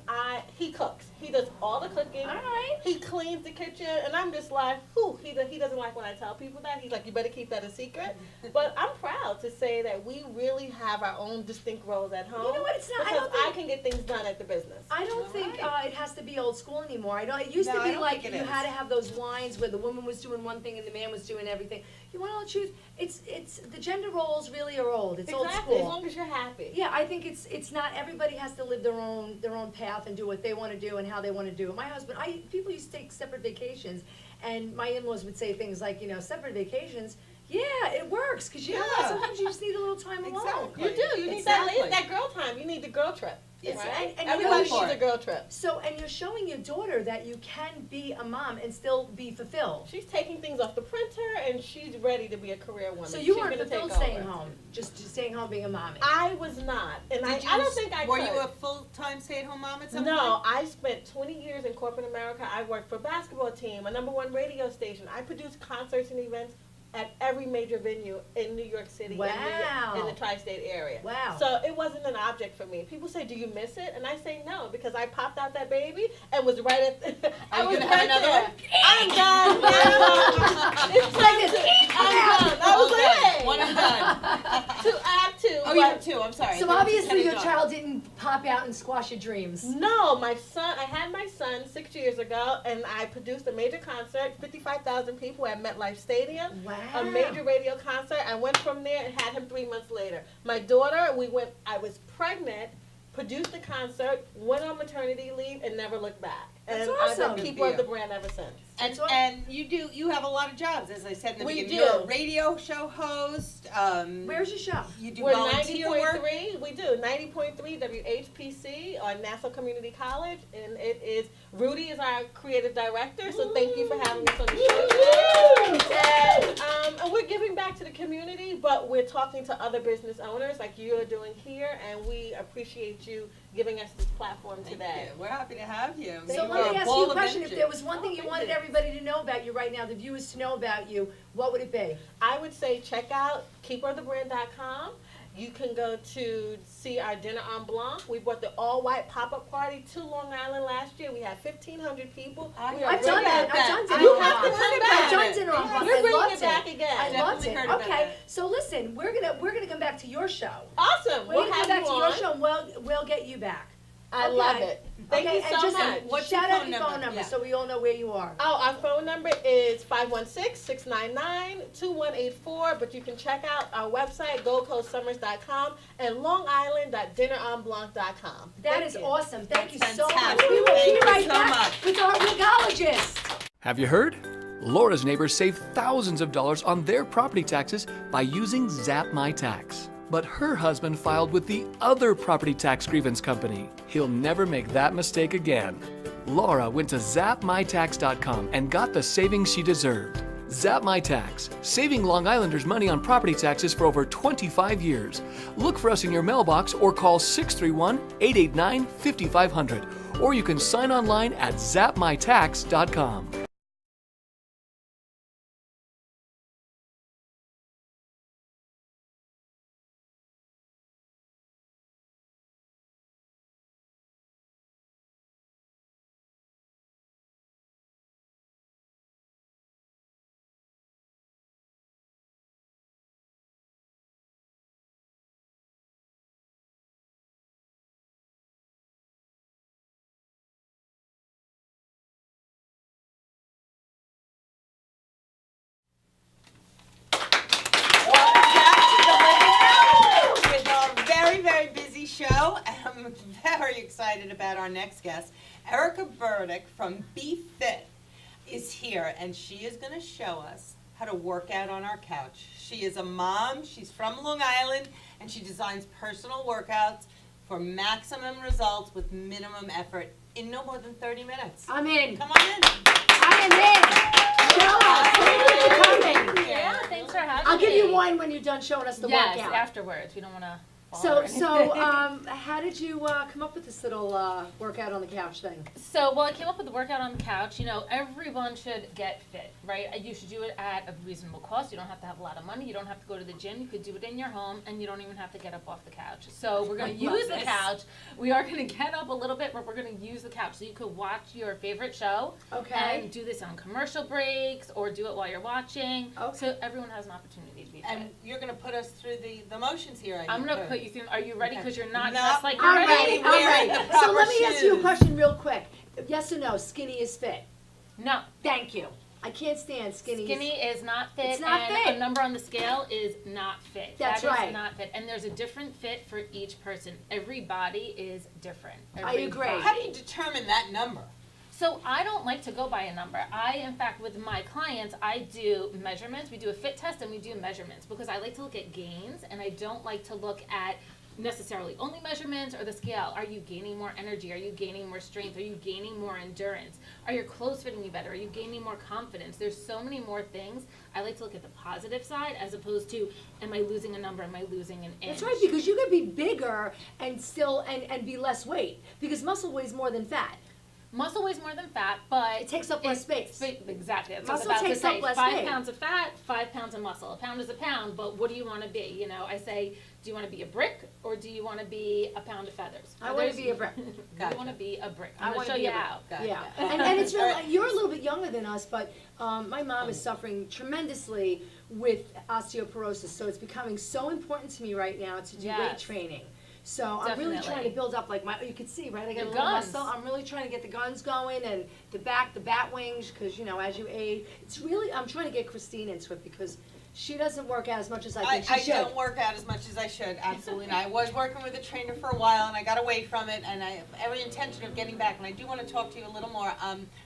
S9: he cooks. He does all the cooking.
S2: All right.
S9: He cleans the kitchen, and I'm just like, whew, he doesn't like when I tell people that. He's like, you better keep that a secret. But I'm proud to say that we really have our own distinct roles at home.
S2: You know what, it's not- I
S9: Because
S2: don't think-
S9: I can get things done at the business.
S2: I don't think it has to be old school anymore. I know it used
S1: No,
S2: to
S1: I
S2: be
S1: don't
S2: like
S1: think
S2: you
S1: it
S2: had to
S1: is.
S2: have those lines where the woman was doing one thing and the man was doing everything. You want to know the truth? It's the gender roles really are old. It's old
S9: Exactly, as
S2: school.
S9: long as you're happy.
S2: Yeah, I think it's not everybody has to live their own path and do what they want to do and how they want to do it. My husband, people used to take separate vacations, and my in-laws would say things like, separate vacations. Yeah, it works because you know what?
S1: Yeah.
S2: Sometimes you just need a little time alone.
S1: Exactly.
S9: You do. You need
S1: Exactly.
S9: that girl time. You need the girl trip.
S2: Yes,
S9: right?
S2: and
S9: Everybody
S1: you know-
S9: needs a girl trip.
S2: So, and you're showing your daughter that you can be a mom and still be fulfilled.
S9: She's taking things off the printer, and she's ready to be a career woman.
S2: So you
S9: She's
S2: weren't
S9: gonna
S2: fulfilled
S9: take
S2: staying
S9: over.
S2: home, just staying home being a mommy.
S9: I was not, and I don't think I
S1: Were
S9: could.
S1: you a full-time stay-at-home mom at some
S9: No,
S1: point?
S9: I spent 20 years in corporate America. I worked for a basketball team, a #1 radio station. I produced concerts and events at every major venue in New York City and
S2: Wow.
S9: in the tri-state area.
S2: Wow.
S9: So it wasn't an object for me. People say, "Do you miss it?" And I say no, because I popped out that baby and was right at. I
S1: you
S9: was
S1: gonna have
S9: right
S1: another
S9: there.
S1: one?
S9: I'm done. now. It's time
S2: this.
S9: to. I'm done. I was like,
S1: Okay,
S9: hey.
S1: one and done.
S9: I have two.
S1: Oh, you
S9: but-
S1: have two, I'm sorry.
S2: So
S1: There was just
S2: obviously
S1: had a
S2: your
S1: dog.
S2: child didn't pop out and squash your dreams.
S9: No, my son, I had my son 6 years ago, and I produced a major concert, 55,000 people at MetLife Stadium.
S2: Wow.
S9: A major radio concert. I went from there and had him 3 months later. My daughter, I was pregnant, produced the concert, went on maternity leave, and never looked back.
S2: That's
S9: And
S2: awesome.
S9: I've been keeper of the brand ever since.
S1: And you have a lot of jobs, as I said in the
S9: We
S1: beginning.
S9: do.
S1: You're a radio show host.
S2: Where's your show?
S1: You do
S9: We're
S1: volunteer work.
S9: 90.3. We do 90.3 WHPC on Nassau Community College, and it is Rudy is our creative director. So thank you for having us on the show today. And we're giving back to the community, but we're talking to other business owners like you are doing here, and we appreciate you giving us this platform
S1: Thank
S9: today.
S1: you. We're happy to have you.
S2: So
S1: You
S2: let
S1: are
S2: me ask
S1: ball
S2: you a
S1: of
S2: question. If
S1: energy.
S2: there was one thing you
S1: thank
S2: wanted
S1: you.
S2: everybody to know about you right now, the viewers to know about you, what would it be?
S9: I would say check out keeperofthebrand.com. You can go to see our Dinner on Blanc. We brought the all-white pop-up party to Long Island last year. We had 1,500 people. We are
S2: I've done
S9: bringing
S2: that.
S9: it
S2: I've
S9: back.
S2: done dinner
S9: You
S2: on
S9: have to
S2: Blanc.
S9: come
S2: I've
S9: back.
S2: done dinner on Blanc.
S9: We're
S2: I
S9: bringing
S2: loved
S9: it back
S2: it.
S9: again.
S2: I loved
S1: Definitely
S2: it.
S1: heard about
S2: Okay,
S1: that.
S2: so listen, we're gonna come back to your show.
S9: Awesome.
S2: We're
S9: We'll
S2: gonna come
S9: have
S2: back
S9: you
S2: to
S9: on.
S2: your show and we'll get you back.
S9: I love
S2: Okay.
S9: it. Thank
S2: Okay,
S9: you
S2: and
S9: so
S2: just
S9: much.
S1: What's your
S2: shout out
S1: phone
S2: your
S1: number?
S2: phone number
S1: Yeah.
S2: so we all know where you are.
S9: Oh, our phone number is 516-699-2184, but you can check out our website, goldcoastsummers.com, and longisland.dinneronblanc.com.
S2: That is awesome. Thank you
S1: That's
S2: so much.
S1: fantastic.
S2: We will
S1: Thank
S2: be
S1: you
S2: right
S1: so
S2: back
S1: much.
S2: with our wigologist.
S4: Have you heard? Laura's neighbors saved thousands of dollars on their property taxes by using Zap My Tax. But her husband filed with the other property tax grievance company. He'll never make that mistake again. Laura went to zapmytax.com and got the savings she deserved. Zap My Tax, saving Long Islanders money on property taxes for over 25 years. Look for us in your mailbox or call 631-889-5500. Or you can sign online at zapmytax.com.
S1: I'm very excited about our next guest. Erica Burdick from Be Fit is here, and she is going to show us how to work out on our couch. She is a mom, she's from Long Island, and she designs personal workouts for maximum results with minimum effort in no more than 30 minutes.
S2: I'm in.
S1: Come on in.
S2: I am in. Show us. Thank you for coming.
S10: Yeah, thanks for having me.
S2: I'll give you wine when you're done showing us the
S10: yes,
S2: workout.
S10: afterwards. We don't want to.
S2: So, how did you come up with this little workout on the couch thing?
S10: So, I came up with the workout on the couch. You know, everyone should get fit, right? You should do it at a reasonable cost. You don't have to have a lot of money. You don't have to go to the gym. You could do it in your home, and you don't even have to get up off the couch. So, we're going to use the couch. We are going to get up a little bit, but we're going to use the couch. So, you could watch your favorite show.
S2: Okay.
S10: And do this on commercial breaks, or do it while you're watching.
S2: Okay.
S10: So, everyone has an opportunity to be fit.
S1: And you're going to put us through the motions here.
S10: I'm going to put you through. Are you ready? Because you're not
S1: No,
S10: dressed like you're
S2: I'm
S10: ready.
S2: ready. I'm
S1: Wearing
S2: ready.
S1: the
S2: So
S1: proper
S2: let me ask you a
S1: shoes.
S2: question real quick. Yes or no? Skinny is fit.
S10: No.
S2: Thank you. I can't stand skinny.
S10: Skinny is not fit,
S2: It's not
S10: and
S2: fit.
S10: a number on the scale is not fit.
S2: That's
S10: That is
S2: right.
S10: not fit, and there's a different fit for each person. Every body is different.
S2: I
S10: Every
S2: agree.
S10: body.
S1: How do you determine that number?
S10: So I don't like to go by a number. In fact, with my clients, I do measurements. We do a fit test and we do measurements because I like to look at gains, and I don't like to look at necessarily only measurements or the scale. Are you gaining more energy? Are you gaining more strength? Are you gaining more endurance? Are your clothes fitting you better? Are you gaining more confidence? There's so many more things. I like to look at the positive side as opposed to, am I losing a number? Am I losing an inch?
S2: That's right, because you could be bigger and still and be less weight because muscle weighs more than fat.
S10: Muscle weighs more than fat, but
S2: It takes up less space.
S10: Exactly. That's what I was
S2: Muscle
S10: about to
S2: takes
S10: say.
S2: up less
S10: 5
S2: weight.
S10: pounds of fat, 5 pounds of muscle. A pound is a pound, but what do you want to be? You know, I say, do you want to be a brick or do you want to be a pound of feathers?
S2: I want to be a brick.
S10: You want to be a brick.
S2: I
S10: I'm going
S2: wanna
S10: to show
S2: be
S10: you
S2: a brick.
S10: how.
S1: Gotcha.
S2: Yeah, and it's really, you're a little bit younger than us, but my mom is suffering tremendously with osteoporosis, so it's becoming so important to me right now to do weight
S10: Yes.
S2: training. So I'm really trying to build up, like you can see, right? I got a
S10: Your
S2: little
S10: guns.
S2: muscle. I'm really trying to get the guns going and the bat wings, because you know, as you age, it's really. I'm trying to get Christine into it because she doesn't work out as much as I think she should.
S1: I don't work out as much as I should, absolutely not. I was working with a trainer for a while, and I got away from it, and I have every intention of getting back, and I do want to talk to you a little more.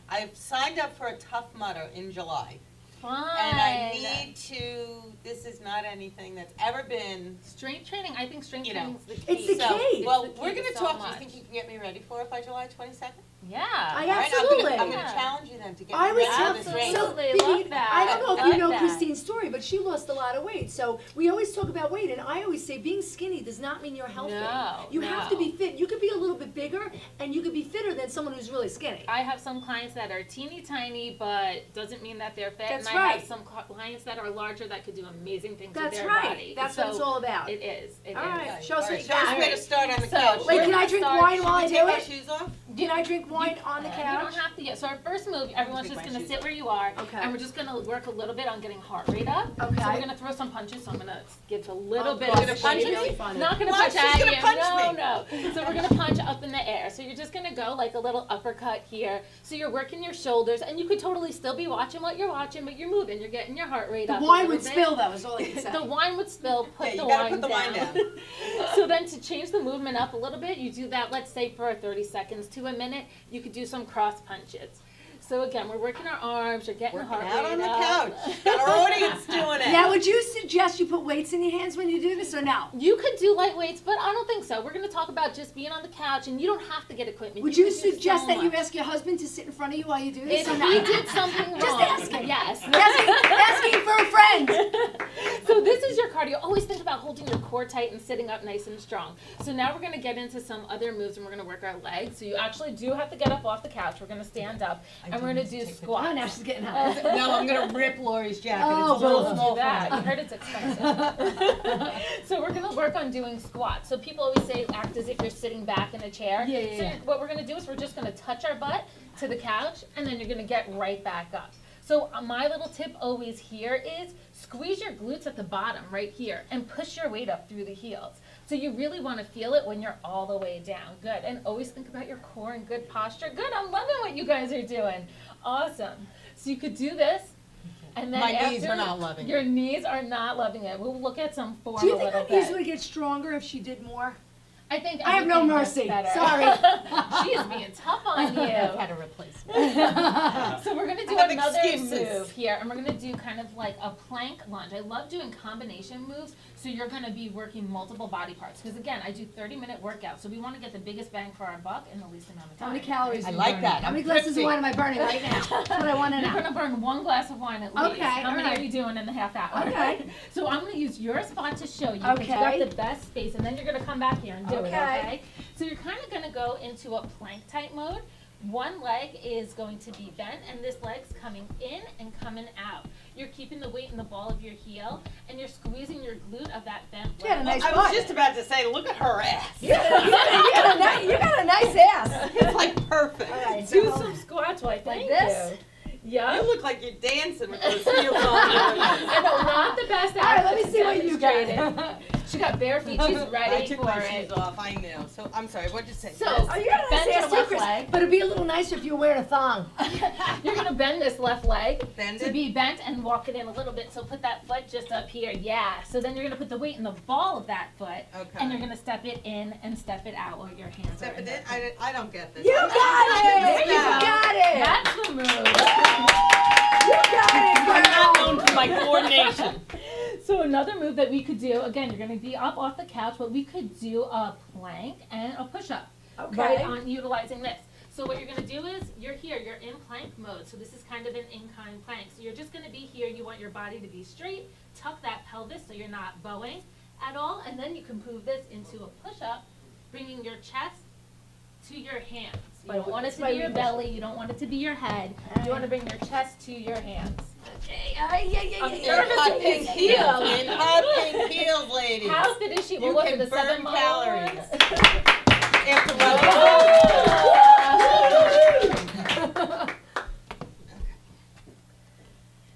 S1: I've signed up for a Tough Mudder in July,
S10: Fine.
S1: and I need to, this is not anything that's ever been,
S10: Strength training, I think strength
S1: You know,
S10: training is the key.
S2: it's the
S1: so,
S2: key.
S1: well,
S10: It's the
S1: we're
S10: key
S1: going to
S10: to so
S1: talk, do you
S10: much.
S1: think you can get me ready for it by July 22nd?
S10: Yeah.
S2: I
S1: All right,
S2: absolutely.
S1: I'm going to challenge you then to get
S2: I
S1: me
S2: was
S1: ready for this race.
S10: Absolutely.
S2: so,
S10: Love that.
S2: I don't know if
S10: Love
S2: you know
S10: that.
S2: Christine's story, but she lost a lot of weight. So we always talk about weight, and I always say being skinny does not mean you're healthy.
S10: No,
S2: you have to
S10: no.
S2: be fit. You could be a little bit bigger, and you could be fitter than someone who's really skinny.
S10: I have some clients that are teeny tiny, but doesn't mean that they're fit.
S2: That's
S10: and I
S2: right.
S10: have some clients that are larger that could do amazing things
S2: That's
S10: with their
S2: right.
S10: body.
S2: That's
S10: so
S2: what it's all about.
S10: It is. It
S2: All
S10: is.
S2: right. Show us what you
S1: Show us
S2: got.
S1: where to start on the
S10: So,
S1: couch.
S2: Wait,
S10: we're
S2: can I
S10: gonna
S2: drink
S10: start-
S2: wine while I
S1: Take
S2: do
S1: our
S2: it?
S1: shoes off?
S2: Can I drink wine on the
S10: You
S2: couch?
S10: don't have to yet. So our first move, everyone's
S1: take
S10: just
S1: my
S10: going to
S1: shoes
S10: sit
S1: off.
S10: where you are.
S2: Okay.
S10: And we're just going to work a little bit on getting heart rate up.
S2: Okay.
S10: So we're going to throw some punches. So I'm going to give a little
S2: Oh,
S10: bit
S2: God,
S10: of
S1: gonna
S2: it's
S1: punch
S10: punches.
S1: me?
S2: really funny.
S10: Not going to
S1: What?
S10: punch
S1: She's
S10: at
S1: gonna
S10: you.
S1: punch
S10: No,
S1: me.
S10: no. So we're going to punch up in the air. So you're just going to go like a little uppercut here. So you're working your shoulders, and you could totally still be watching what you're watching, but you're moving. You're getting your heart rate
S2: The
S10: up. a
S2: wine
S10: little
S2: would
S10: bit.
S2: spill, though, is all I can say.
S10: The wine would spill. Put
S1: Yeah, you
S10: the
S1: gotta
S10: wine
S1: put the wine down.
S10: So then to change the movement up a little bit, you do that, let's say for 30 seconds to a minute, you could do some cross punches. So again, we're working our arms, you're getting
S1: Working
S10: heart
S1: out
S10: rate
S1: on the
S10: up.
S1: couch. Got our audience doing it.
S2: Now, would you suggest you put weights in your hands when you do this, or no?
S10: You could do light weights, but I don't think so. We're going to talk about just being on the couch, and you don't have to get equipment.
S2: Would you
S10: could do
S2: suggest
S10: so
S2: that you
S10: much.
S2: ask your husband to sit in front of you while you do this,
S10: If
S2: or no?
S10: he did something wrong,
S2: Just asking.
S10: yes.
S2: asking for a friend.
S10: So this is your cardio. Always think about holding your core tight and sitting up nice and strong. So now we're going to get into some other moves, and we're going to work our legs. So you actually do have to get up off the couch. We're going to stand up, and we're going to do squats.
S2: Oh, now she's getting hot.
S1: No, I'm going to rip Lori's jacket.
S2: Oh,
S1: it's a little
S2: don't
S1: small
S10: Do that.
S1: for
S10: I
S1: me.
S10: heard it's expensive. So we're going to work on doing squats. So people always say act as if you're sitting back in a chair.
S2: Yeah, yeah,
S10: So
S2: yeah.
S10: what we're going to do is we're just going to touch our butt to the couch, and then you're going to get right back up. So my little tip always here is squeeze your glutes at the bottom right here and push your weight up through the heels. So you really want to feel it when you're all the way down. Good. And always think about your core and good posture. Good. I'm loving what you guys are doing. Awesome. So you could do this. And then
S1: My knees
S10: after-
S1: are not loving
S10: Your
S1: it.
S10: knees are not loving it. We'll look at some form
S2: Do you
S10: a
S2: think
S10: little
S2: her knees
S10: bit.
S2: would get stronger if she did more?
S10: I think
S2: I have no
S10: everything gets
S2: mercy.
S10: better.
S2: Sorry.
S10: She is being tough on you.
S6: I've had a replacement.
S10: So we're gonna do
S1: I have
S10: another
S1: excuses.
S10: move here, and we're gonna do kind of like a plank lunge. I love doing combination moves, so you're gonna be working multiple body parts. Because again, I do 30-minute workouts, so we want to get the biggest bang for our buck in the least amount of
S2: How
S10: time.
S2: many calories
S1: I
S2: are you
S1: like
S2: burning?
S1: that.
S2: How many
S1: I'm
S2: glasses of
S1: thrifty.
S2: wine am I burning right now? That's what I want to
S10: You're
S2: know.
S10: gonna burn 1 glass of wine at least.
S2: Okay,
S10: How many
S2: alright.
S10: are you doing in the half hour?
S2: Okay.
S10: So I'm gonna use your spot to show you. 'cause You got
S2: Okay.
S10: the best space, and then you're gonna come back here and do it.
S2: Okay.
S10: Okay. So you're kind of gonna go into a plank type mode. One leg is going to be bent, and this leg's coming in and coming out. You're keeping the weight in the ball of your heel, and you're squeezing your glute of that bent leg.
S2: You got a nice
S1: I
S2: butt.
S1: was just about to say, look at her ass.
S2: You got a nice ass.
S1: It's like perfect.
S2: All right,
S10: Do
S2: so
S10: some squats, why? Thank
S2: this?
S10: you. Yeah.
S1: You look like you're dancing with those heels on.
S10: I know, not the best.
S2: All right, let me see what you got.
S10: got. She got bare feet. She's
S1: I
S10: ready
S1: took
S10: for
S1: my
S10: it.
S1: shoes off. I know. So I'm sorry. What'd you say?
S10: So
S2: Oh, you got a
S10: bend
S2: nice
S10: your
S2: ass too,
S10: left
S2: Chris.
S10: leg.
S2: But it'd be a little nicer if you were wearing a thong.
S10: You're gonna bend this left leg
S1: Bend
S10: to
S1: it?
S10: be bent and walk it in a little bit. So put that foot just up here. Yeah. So then you're gonna put the weight in the ball of that foot,
S1: Okay.
S10: and you're gonna step it in and step it out while your hands
S1: Step
S10: are
S1: it
S10: in.
S1: in. I don't get this.
S2: You got it! You
S1: Yeah.
S2: got it!
S10: That's the move.
S2: You got it,
S1: I'm not
S2: girl!
S1: known for my coordination.
S10: So another move that we could do, again, you're gonna be up off the couch, but we could do a plank and a push-up.
S2: Okay.
S10: Right on utilizing this. So what you're gonna do is, you're here, you're in plank mode. So this is kind of an incline plank. So you're just gonna be here, you want your body to be straight, tuck that pelvis so you're not bowing at all, and then you can move this into a push-up, bringing your chest to your hands. You don't want it to be your belly, you don't want it to be your head. You wanna bring your chest to your hands.
S1: In hot pink heels. In hot pink heels, ladies.
S10: How fit is she?
S1: You
S10: What was
S1: can
S10: it, the
S1: burn
S10: 7 mile
S1: calories.
S10: one?
S1: After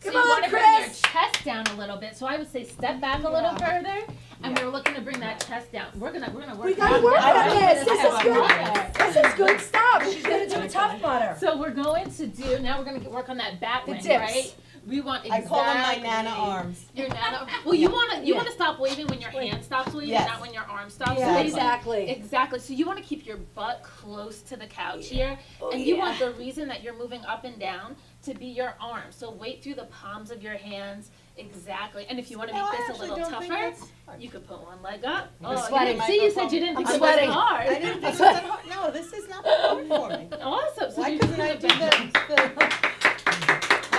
S10: So
S2: Come
S10: you
S2: on,
S10: want to bring your
S2: Chris.
S10: chest down a little bit. So I would say step back a little further, and we're looking to bring that chest down. We're gonna work.
S2: We gotta work on this. This is good.
S10: good.
S2: This is good stuff. She's gonna do a tough butter.
S10: So we're going to do now. We're gonna work on that bat
S2: The
S10: wing,
S2: dips.
S10: right? We want
S1: I
S10: exactly.
S1: call them my nana arms.
S10: Your nana. Well, you wanna stop waving when your hand stops waving,
S1: Yes.
S10: not when your arm stops
S2: Yeah,
S10: waving.
S2: exactly.
S10: Exactly. So you want to keep your butt close to the couch here,
S2: Oh,
S10: and you
S2: yeah.
S10: want the reason that you're moving up and down to be your arms. So weight through the palms of your hands. Exactly. And if you want to
S1: No, I
S10: make this a
S1: actually
S10: little
S1: don't think
S10: tougher,
S1: that's hard.
S10: you could put one leg up.
S2: I'm sweating.
S10: See, you said you didn't think
S2: I'm
S10: it was
S2: sweating.
S10: hard.
S1: I didn't think it was that hard. No, this is not that hard for me.
S10: Awesome. So
S1: Why
S10: you
S1: couldn't
S10: can
S1: I do my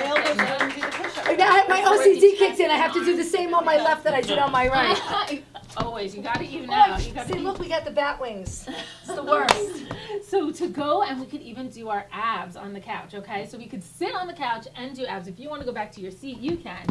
S1: elbows and do the push-up?
S2: Now my OCD kicked in. I have to do the same on my left that I did on my right.
S10: Always, you gotta even out. You gotta
S2: See,
S10: keep-
S2: look, we got the bat wings. It's the worst.
S10: So to go, and we could even do our abs on the couch, okay? So we could sit on the couch and do abs. If you want to go back to your seat, you can.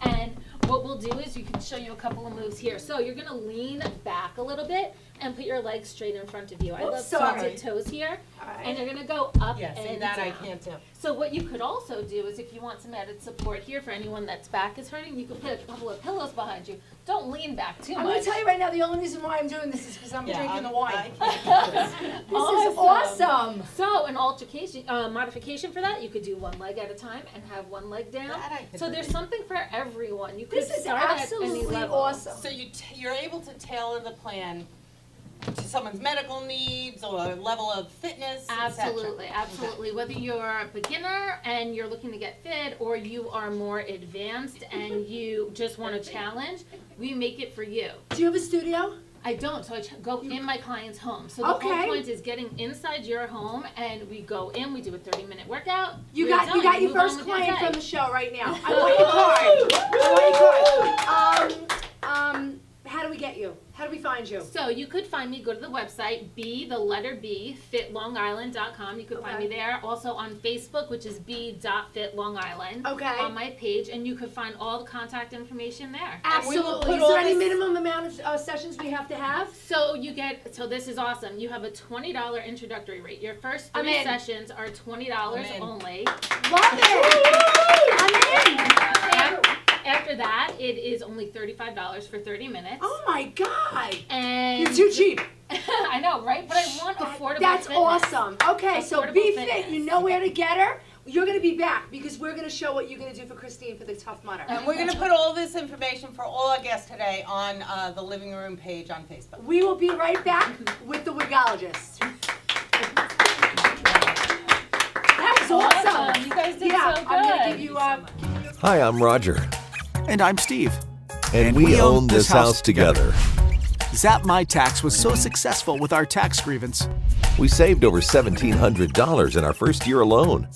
S10: And what we'll do is you can show you a couple of moves here. So you're gonna lean back a little bit and put your legs straight in front of you. I
S2: Oops,
S10: love
S2: sorry.
S10: pointed toes here.
S2: Alright.
S10: And you're gonna go up
S1: Yeah, see,
S10: and
S1: that I
S10: down.
S1: can't do.
S10: So what you could also do is if you want some added support here for anyone that's back is hurting, you could put a couple of pillows behind you. Don't lean back too
S2: I'm
S10: much.
S2: gonna tell you right now, the only reason why I'm doing this is because I'm drinking the wine.
S1: I can't do this.
S2: This is awesome.
S10: So an altercation, modification for that, you could do one leg at a time and have one leg down.
S1: That I could
S10: So
S1: do.
S10: there's something for everyone. You could
S2: This is
S10: start at any
S2: absolutely
S10: level.
S2: awesome.
S1: So you're able to tailor the plan to someone's medical needs or level of fitness, et cetera.
S10: Absolutely, absolutely. Whether you're a beginner and you're looking to get fit, or you are more advanced and you just want a challenge, we make it for you.
S2: Do you have a studio?
S10: I don't, so I go in my client's home. So the whole
S2: Okay.
S10: point is getting inside your home, and we go in, we do a 30-minute workout.
S2: You
S10: you're
S2: got
S10: done,
S2: your
S10: move on
S2: first
S10: with your
S2: client
S10: day.
S2: from the show right now. I want your card. I want your card. How do we get you? How do we find you?
S10: So you could find me, go to the website, fitlongisland.com. You could find me
S2: Okay.
S10: there. Also on Facebook, which is b.fitlongisland.
S2: Okay.
S10: On my page, and you could find all the contact information there.
S1: And we will
S2: Absolutely.
S1: put
S2: Is there
S1: all
S2: any
S1: this-
S2: minimum amount of sessions we have to have?
S10: So this is awesome. You have a $20 introductory rate. Your first
S2: I'm
S10: 3
S2: in.
S10: sessions are $20
S1: I'm in.
S10: only.
S2: Love it. I'm in.
S10: After that, it is only $35 for 30 minutes.
S2: Oh my God.
S10: And
S2: You're too cheap.
S10: I know, right? But I want affordable
S2: That's
S10: fitness.
S2: awesome. Okay, so
S10: Affordable
S2: Be
S10: fitness.
S2: Fit, you know where to get her. you're gonna be back because we're gonna show what you're gonna do for Christine for the Tough Mudder.
S1: And we're gonna put all this information for all our guests today on the living room page on Facebook.
S2: We will be right back with the wigologist. That was awesome.
S10: You guys did
S2: Yeah,
S10: so good.
S2: I'm gonna give you
S3: Hi, I'm Roger,
S11: And I'm Steve.
S3: and we own this house together.
S11: Zap My Tax was so successful with our tax grievance.
S3: We saved over $1,700 in our first year alone.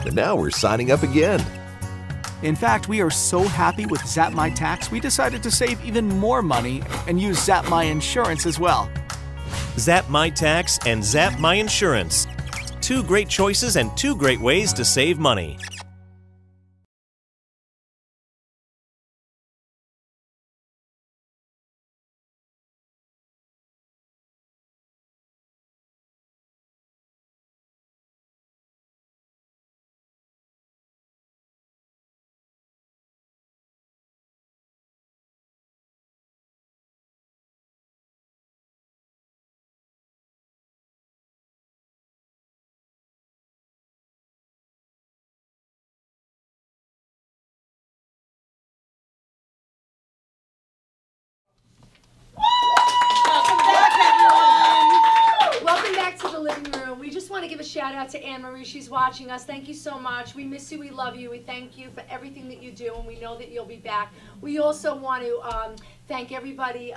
S3: And now we're signing up again.
S11: In fact, we are so happy with Zap My Tax, we decided to save even more money and use Zap My Insurance as well.
S5: Zap My Tax and Zap My Insurance. Two great choices and two great ways to save money.
S1: Welcome back, everyone.
S2: welcome back to the living room. We just want to give a shout out to Anne Marie. She's watching us. Thank you so much. We miss you. We love you. We thank you for everything that you do, and we know that you'll be back. We also want to thank everybody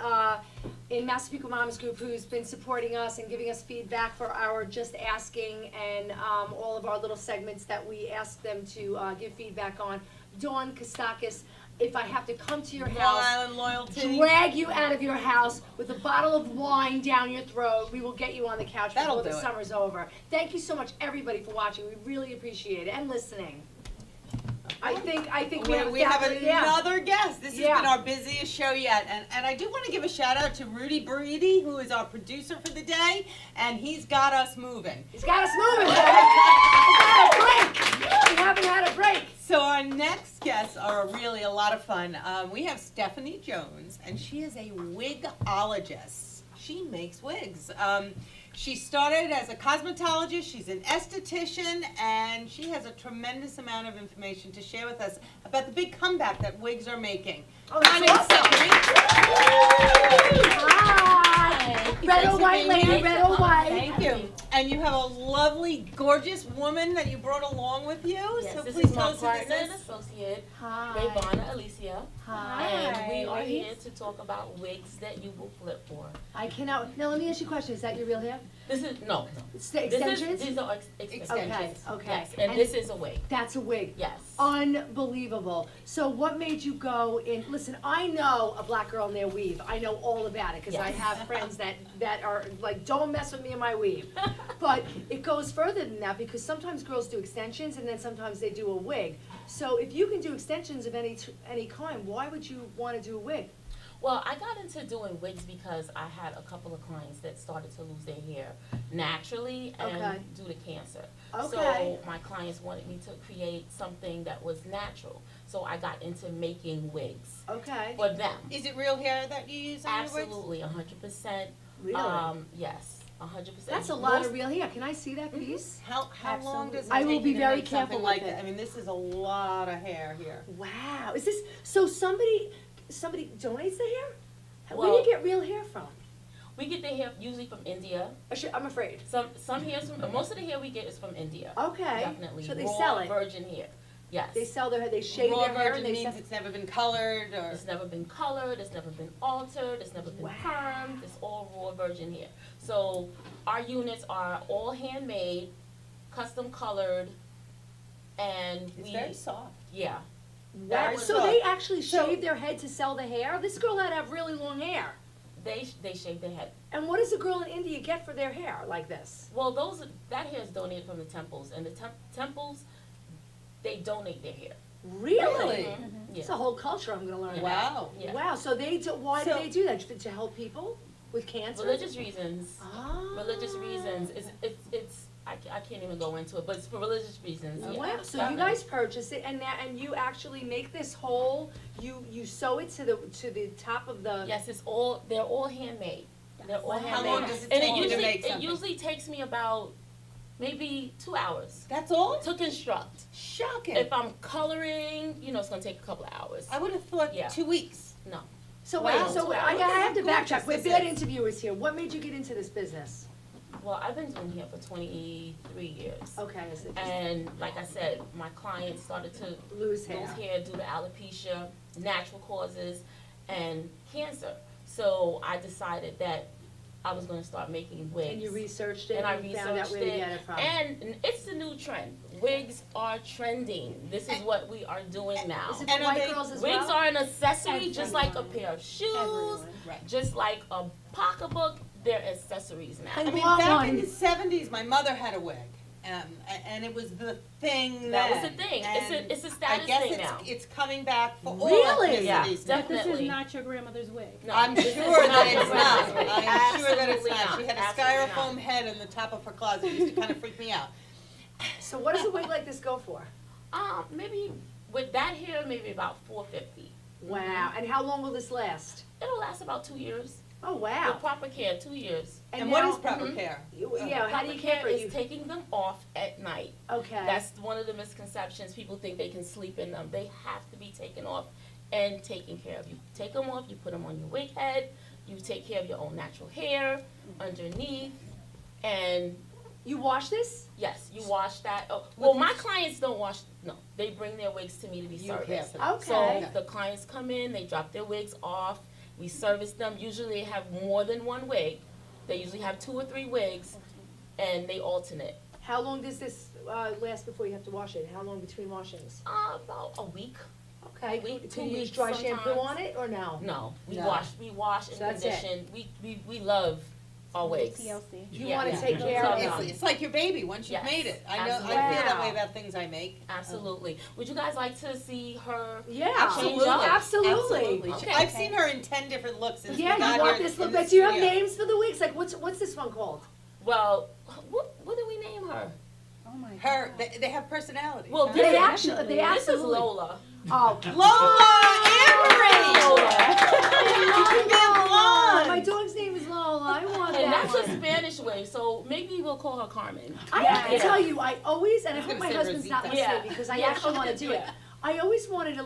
S2: in Massapequa Moms Group who's been supporting us and giving us feedback for our Just Asking and all of our little segments that we ask them to give feedback on. Dawn Kostakis, if I have to come to your
S1: Long
S2: house,
S1: Island Loyalty.
S2: drag you out of your house with a bottle of wine down your throat, we will get you on the couch
S1: That'll
S2: before the
S1: do it.
S2: summer's over. Thank you so much, everybody, for watching. We really appreciate it and listening. I think
S1: We have another guest. This
S2: Yeah.
S1: has been our busiest show yet. And I do want to give a shout out to Rudy Buriti, who is our producer for the day, and he's got us moving.
S2: He's got us moving, guys. We haven't had a break.
S1: So our next guests are really a lot of fun. We have Stephanie Jones, and she is a wigologist. She makes wigs. She started as a cosmetologist, she's an esthetician, and she has a tremendous amount of information to share with us about the big comeback that wigs are making.
S2: Oh,
S1: My name's
S2: that's awesome.
S1: Stephanie.
S2: Hi. Red or white lady, red or white.
S1: Thank you. And you have a lovely, gorgeous woman that you brought along with you.
S12: Yes,
S1: So
S12: this
S1: please
S12: is
S1: tell
S12: my
S1: us who
S12: partner
S1: this
S12: and
S1: is.
S12: associate,
S2: Hi.
S12: Rayvana Alicia.
S2: Hi.
S12: And we are here to talk about wigs that you will flip for.
S2: I cannot. Now let me ask you a question. Is that your real hair?
S12: This is, no.
S2: It's
S12: This
S2: extensions?
S12: these are extensions.
S2: Okay.
S12: Yes, and this is a wig.
S2: That's a wig.
S12: Yes.
S2: Unbelievable. So what made you go in, listen, I know a black girl in their weave. I know all about it because I
S12: Yes.
S2: have friends that are like, don't mess with me in my weave. But it goes further than that because sometimes girls do extensions and then sometimes they do a wig. So if you can do extensions of any kind, why would you want to do a wig?
S12: Well, I got into doing wigs because I had a couple of clients that started to lose their hair naturally and
S2: Okay.
S12: due to cancer.
S2: Okay.
S12: So my clients wanted me to create something that was natural. So I got into making wigs
S2: Okay.
S12: for them.
S1: Is it real hair that you use on your wigs?
S12: Absolutely, 100%.
S2: Really?
S12: Yes, 100%.
S2: That's a lot of real hair. Can I see that piece?
S1: How long does it
S2: I
S1: take
S2: will
S1: you
S2: be
S1: to
S2: very
S1: make something
S2: careful
S1: like
S2: with
S1: that?
S2: it.
S1: I mean, this is a lot of hair here.
S2: Wow. Is this, so somebody donates the hair? Where do
S12: Well-
S2: you get real hair from?
S12: We get the hair usually from India.
S2: I'm afraid.
S12: Some hairs from most of the hair we get is from India.
S2: Okay.
S12: Definitely.
S2: So they
S12: Raw
S2: sell it.
S12: virgin hair. Yes.
S2: They sell their hair, they shave
S1: Raw
S2: their hair
S1: virgin
S2: and they
S1: means
S2: sell.
S1: it's never been colored or.
S12: It's never been colored, it's never been altered, it's never been
S2: Wow.
S12: permed, it's all raw virgin hair. So our units are all handmade, custom colored, and
S1: It's very soft.
S12: yeah.
S2: Wow.
S12: That
S2: So
S12: was-
S2: they actually
S1: So-
S2: shave their head to sell the hair? This girl had to have really long hair.
S12: They shave their head.
S2: And what does a girl in India get for their hair like this?
S12: Well, that hair is donated from the temples, and the temples, they donate their hair.
S2: Really?
S12: Yeah.
S2: It's a whole culture I'm gonna learn about.
S1: Wow.
S12: Yeah.
S2: Wow, so why do
S1: So-
S2: they do that? To help people with cancer?
S12: Religious reasons.
S2: Ah.
S12: Religious reasons. It's I can't even go into it, but it's for religious reasons. Yeah.
S2: Wow, so you
S12: Definitely.
S2: guys purchase it and you actually make this whole, you sew it to the top of the.
S12: Yes, they're all handmade. They're all
S2: Wow.
S12: handmade.
S1: How long does it
S12: And
S1: take you to
S12: usually
S1: make something?
S12: it usually takes me about maybe 2 hours
S1: That's all?
S12: to construct.
S1: Shocking.
S12: If I'm coloring, it's gonna take a couple of hours.
S1: I would have thought
S12: Yeah.
S1: 2 weeks.
S12: No.
S2: So
S1: Wow.
S2: wait, so I
S1: Look at
S2: have to
S1: how
S2: backtrack.
S1: gorgeous
S2: We're
S1: this
S2: bad
S1: is.
S2: interviewers here. What made you get into this business?
S12: Well, I've been doing hair for 23 years.
S2: Okay, is it
S12: And like I said, my clients started to
S2: lose hair?
S12: lose hair due to alopecia, natural causes, and cancer. So I decided that I was going to start making wigs.
S2: And you researched it
S12: And I
S2: and found out
S12: researched
S2: where to
S12: it.
S2: get it from.
S12: And it's the new trend. Wigs are trending. This is what we are doing now.
S2: Is it
S1: And
S2: for
S1: are
S2: white
S1: they-
S2: girls as
S12: Wigs
S2: well?
S12: are an accessory, just like a pair of shoes,
S2: Everyone.
S1: Right.
S12: just like a pocketbook. They're accessories now.
S1: I mean,
S2: want
S1: back
S2: one.
S1: in the 70s, my mother had a wig. And it was the thing
S12: That was
S1: then.
S12: the thing.
S1: And
S12: It's a status
S1: I guess
S12: thing
S1: it's,
S12: now.
S1: it's coming back for all
S2: Really?
S12: Yeah,
S1: ethnicities now.
S12: definitely.
S13: This is not your grandmother's wig.
S12: No,
S1: I'm
S12: this is
S1: sure that it's
S12: your
S1: not.
S12: grandmother's wig.
S1: I'm sure that it's
S12: Absolutely
S1: not. She had a
S12: Absolutely
S1: styrofoam
S12: not.
S1: head on the top of her closet. It used to kind of freak me out.
S2: So what does a wig like this go for?
S12: Maybe with that hair, maybe about $450.
S2: Wow. And how long will this last?
S12: It'll last about 2 years.
S2: Oh,
S12: With
S2: wow.
S12: proper care, 2 years.
S1: And what
S2: now-
S1: is proper
S12: Mhm.
S1: care?
S2: Yeah, how do you
S12: Proper
S2: care for
S12: is
S2: you?
S12: taking them off at night.
S2: Okay.
S12: That's one of the misconceptions. People think they can sleep in them. They have to be taken off and taken care of. You take them off, you put them on your wig head, you take care of your own natural hair underneath, and
S2: You wash this?
S12: yes, you wash that. Oh, well, my clients don't wash, no. They bring their wigs to me to be
S1: You care
S12: serviced.
S1: for them.
S2: Okay.
S12: So the clients come in, they drop their wigs off, we service them. Usually they have more than one wig. They usually have 2 or 3 wigs, and they alternate.
S2: How long does this last before you have to wash it? How long between washings?
S12: About a week.
S2: Okay.
S12: A week,
S2: Do
S12: 2
S2: you use
S12: weeks
S2: dry shampoo
S12: sometimes.
S2: on it or no?
S12: No, we
S1: No.
S12: wash and
S2: So that's it.
S12: condition. We love our wigs.
S13: TLC.
S2: You
S12: Yeah.
S2: want to
S12: Yeah.
S2: take care of
S12: Yeah.
S1: It's like your baby once you've
S12: Yes,
S1: made it. I know. I
S12: absolutely.
S1: feel that
S2: Wow.
S1: way about things I make.
S12: Absolutely. Would you guys like to see her?
S2: Yeah,
S12: Change up?
S2: absolutely.
S12: Okay.
S1: I've seen her in 10 different looks since
S2: Yeah,
S1: we got
S2: you want
S1: here
S2: this
S1: in
S2: look
S1: the
S2: like, do you have
S1: studio.
S2: names for the wigs? Like, what's this one called?
S12: Well, what do we name her?
S13: Oh my God.
S1: Her, they have personalities.
S12: Well,
S1: huh?
S12: this
S2: They
S12: is-
S2: actually, they
S12: This is
S2: absolutely.
S12: Lola.
S2: Oh,
S1: Lola
S2: Lola.
S1: You can be a blonde.
S2: My dog's name is Lola. I want
S12: And
S2: that
S12: that's a
S2: one.
S12: Spanish wig, so maybe we'll call her Carmen.
S2: I have to
S12: Yeah.
S2: tell you, I always, and I
S1: I was
S2: hope
S1: gonna
S2: my
S1: say
S2: husband's not
S1: Rosita.
S2: listening
S12: Yeah.
S2: because I
S12: Yeah.
S2: actually want to do it.
S12: Yeah.
S2: I always wanted to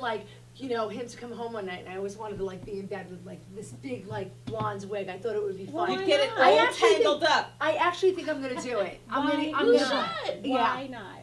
S2: him to come home one night, and I always wanted to be in bed with this big blonde wig. I thought it would be fun.
S1: You'd get it
S2: I
S1: all
S2: actually think-
S1: tangled up.
S2: I actually think I'm gonna do it. I'm
S13: Why
S2: gonna.
S12: should?
S2: Yeah.
S13: Why not?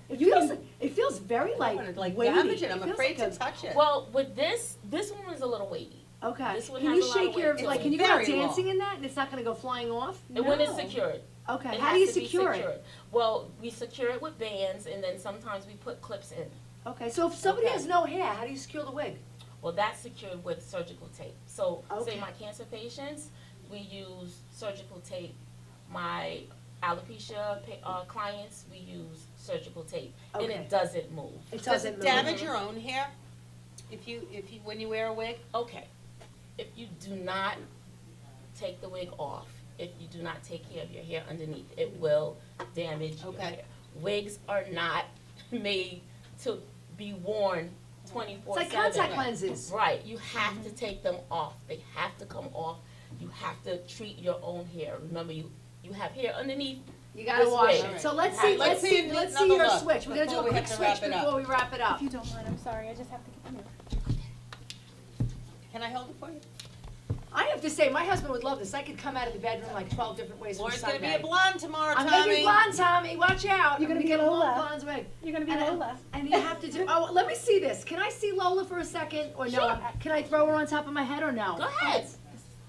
S2: It feels very
S1: I wanted to
S2: weighty.
S1: damage it. I'm
S2: It feels
S1: afraid
S2: like
S1: to touch it.
S12: Well, with this one is a little weighty.
S2: Okay.
S12: This one
S2: Can
S12: has
S2: you
S12: a lot of
S2: shake your
S12: weight.
S2: like?
S1: It's
S2: Can you go out
S1: very long.
S2: dancing in that, and it's not gonna go flying off?
S12: And when it's
S13: No.
S12: secured.
S2: Okay.
S12: It
S2: How do you
S12: has to be
S2: secure it?
S12: secured. Well, we secure it with bands, and then sometimes we put clips in.
S2: Okay. So if somebody
S12: Okay.
S2: has no hair, how do you secure the wig?
S12: Well, that's secured with surgical tape. So,
S2: Okay.
S12: say my cancer patients, we use surgical tape. My alopecia clients, we use surgical tape, and
S2: Okay.
S12: it doesn't move.
S2: It
S1: Does
S2: doesn't
S1: it
S2: move.
S1: damage your own hair? When you wear a wig?
S12: Okay, if you do not take the wig off, if you do not take care of your hair underneath, it will damage your
S1: Okay.
S12: hair. Wigs are not made to be worn 24/7.
S2: It's like contact lenses.
S12: Right, you have to take them off. They have to come off. You have to treat your own hair. Remember, you have hair underneath.
S2: You gotta
S12: This
S2: wash
S12: wig.
S2: it. So let's
S12: Alright,
S2: see,
S1: let's see
S2: let's
S1: another
S2: see your
S1: look
S2: switch. We're gonna do
S1: before
S2: a
S1: we
S2: quick
S1: have to
S2: switch
S1: wrap it up.
S2: before we wrap it up.
S13: If you don't mind, I'm sorry. I just have to get the
S1: Can I hold it for you?
S2: I have to say, my husband would love this. I could come out of the bedroom 12 different ways for
S1: Laura's gonna
S2: Sunday.
S1: be a blonde tomorrow,
S2: I'm
S1: Tommy.
S2: gonna be blonde, Tommy. Watch out.
S13: You're
S2: I'm
S13: gonna be
S2: get a long
S13: Lola.
S2: blonde wig.
S13: You're gonna be
S2: And
S13: Lola.
S2: And you have to do. Oh, let me see this. Can I see Lola for a second, or no?
S12: Sure.
S2: Can I throw her on top of my head, or no?
S12: Go ahead.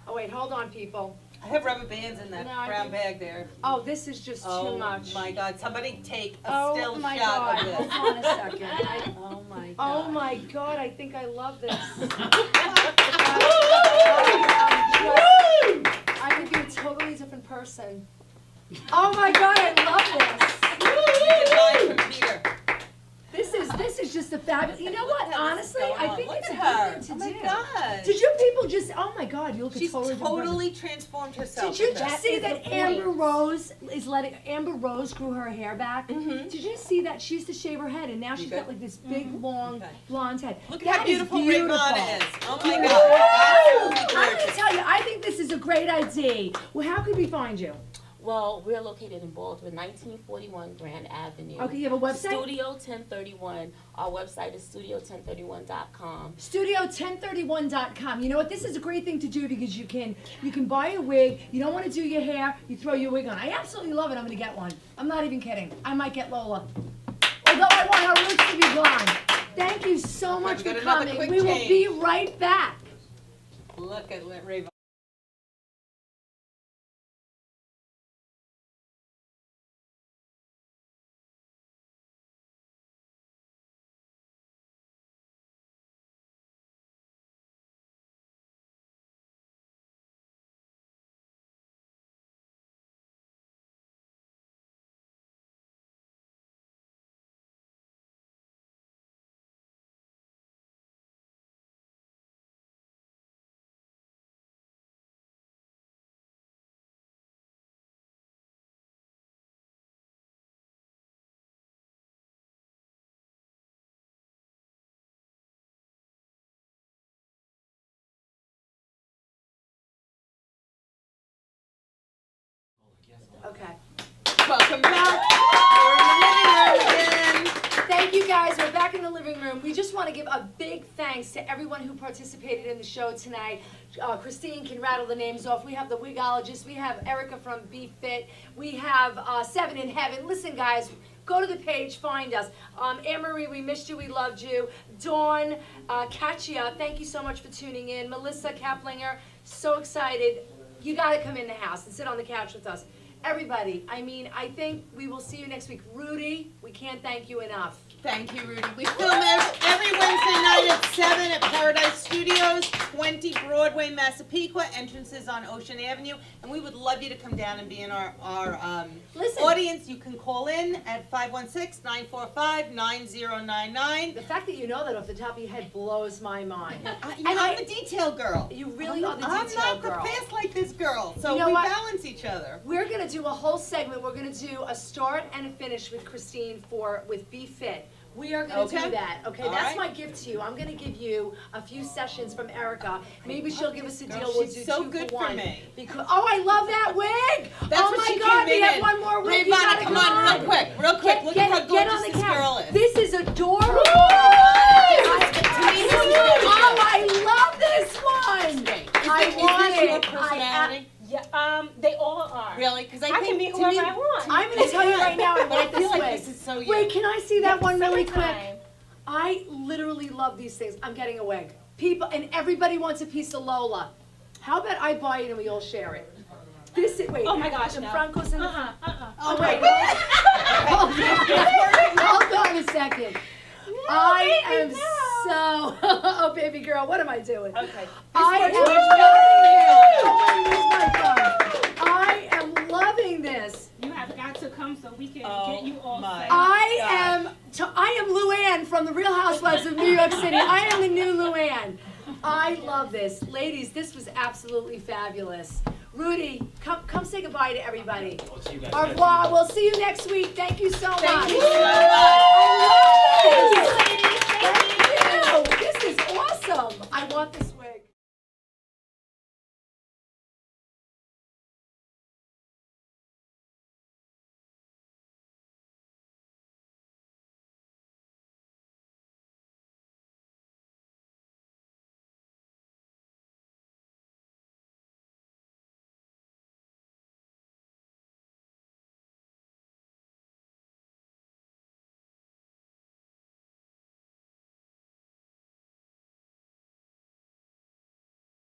S2: Oh wait, hold on, people.
S1: I have rubber bands in that
S2: No, I
S1: brown
S2: think-
S1: bag there.
S2: Oh, this is just
S1: Oh
S2: too much.
S1: my God! Somebody take a
S2: Oh
S1: still
S2: my
S1: shot
S2: God.
S1: of this.
S2: Hold on a second.
S1: Oh my God!
S2: Oh my God, I think I love this. I could be a totally different person. Oh my God, I love this.
S1: You can buy from Peter.
S2: This is just a fabulous. You know what?
S1: Look how this is
S2: Honestly,
S1: going
S2: I
S1: on.
S2: think
S1: Look
S2: it's a
S1: at
S2: good
S1: her.
S2: thing to
S1: Oh
S2: do.
S1: my God!
S2: Did you people just? Oh my God, you look
S1: She's
S2: a totally different person.
S1: totally transformed herself.
S2: Did you
S1: in this.
S2: just see
S13: That
S2: that
S13: is the
S2: Amber
S13: point.
S2: Rose Amber Rose grew her hair back?
S1: Mhm.
S2: Did you see that? She used to shave her head, and now she's
S1: Okay.
S2: got this big, long,
S1: Okay.
S2: blonde head.
S1: Look
S2: That
S1: how
S2: is
S1: beautiful Ravana is. Oh my
S2: Woo!
S1: God! Absolutely
S2: I'm gonna
S1: gorgeous.
S2: tell you, I think this is a great idea. Well, how could we find you?
S12: Well, we're located in Baldwin, 1941 Grand Avenue.
S2: Okay, you have a website?
S12: Studio 1031. Our website is studio1031.com.
S2: Studio1031.com. You know what? This is a great thing to do because you can buy a wig. You don't want to do your hair. You throw your wig on. I absolutely love it. I'm going to get one. I'm not even kidding. I might get Lola. Although I want her roots to be gone. Thank you so much for
S1: got another
S2: coming.
S1: quick
S2: We will
S1: change.
S2: be right back.
S1: Look at Ray.
S2: Okay.
S1: Welcome back. We're in the living room again.
S2: Thank you guys. We're back in the living room. We just want to give a big thanks to everyone who participated in the show tonight. Christine can rattle the names off. We have the wigologist. We have Erica from Be Fit. We have Seven in Heaven. Listen, guys. Go to the page, find us. Anne-Marie, we missed you, we loved you. Dawn, Katya, thank you so much for tuning in. Melissa Kaplinger, so excited. You gotta come in the house and sit on the couch with us. Everybody, I mean, I think we will see you next week. Rudy, we can't thank you enough.
S1: Thank you, Rudy. We film every Wednesday night at 7 at Paradise Studios, 20 Broadway, Massapequa. Entrances on Ocean Avenue. And we would love you to come down and be in our
S2: Listen.
S1: audience. You can call in at 516-945-9099.
S2: The fact that you know that off the top of your head blows my mind.
S1: I'm the detail girl.
S2: You really are the detail
S1: I'm
S2: girl.
S1: not fast like this girl. So
S2: You know
S1: we
S2: what?
S1: balance each other.
S2: We're gonna do a whole segment. We're gonna do a start and a finish with Christine with Be Fit. We are gonna
S1: Okay.
S2: do that. Okay,
S1: All
S2: that's
S1: right.
S2: my gift to you. I'm gonna give you a few sessions from Erica. Maybe she'll give us a
S1: Girl,
S2: deal. We'll
S1: she's
S2: do
S1: so
S2: 2
S1: good
S2: for
S1: for
S2: 1.
S1: me.
S2: Because I love that wig.
S1: That's
S2: oh
S1: what
S2: my
S1: she
S2: God,
S1: came
S2: we
S1: in
S2: have
S1: in.
S2: one more wig. You
S1: Ravana,
S2: gotta
S1: come on, real quick. Look at how
S2: get on
S1: gorgeous
S2: the
S1: this
S2: couch.
S1: girl is.
S2: This is adorable. Oh, I love this one. I want
S1: this your
S2: it.
S1: personality?
S9: Yeah, they all are.
S1: Really? Because
S9: I
S1: think
S9: can be
S1: to
S9: whoever
S1: me-
S9: I want.
S2: I'm gonna tell you right now, I
S1: But I
S2: want
S1: feel
S2: this
S1: like
S2: wig.
S1: this is so you.
S2: Wait, can I see that one really quick?
S9: Summertime.
S2: I literally love these things. I'm getting a wig. People, and everybody wants a piece of Lola. How about I buy it and we all share it? This is, wait.
S9: Oh my gosh,
S2: the
S9: no.
S2: front goes in the
S1: Oh,
S2: wait.
S1: wait.
S2: Hold on a second. I am so, oh baby girl, what am I doing?
S9: Okay.
S2: I am loving this.
S13: You have got to come so we can
S1: Oh
S13: get you all
S1: my
S13: set.
S2: I am Luann from the Real Housewives of New York City. I am the new Luann. I love this. Ladies, this was absolutely fabulous. Rudy, come say goodbye to everybody. Au revoir. We'll see you next week. Thank you so much.
S1: Thank you so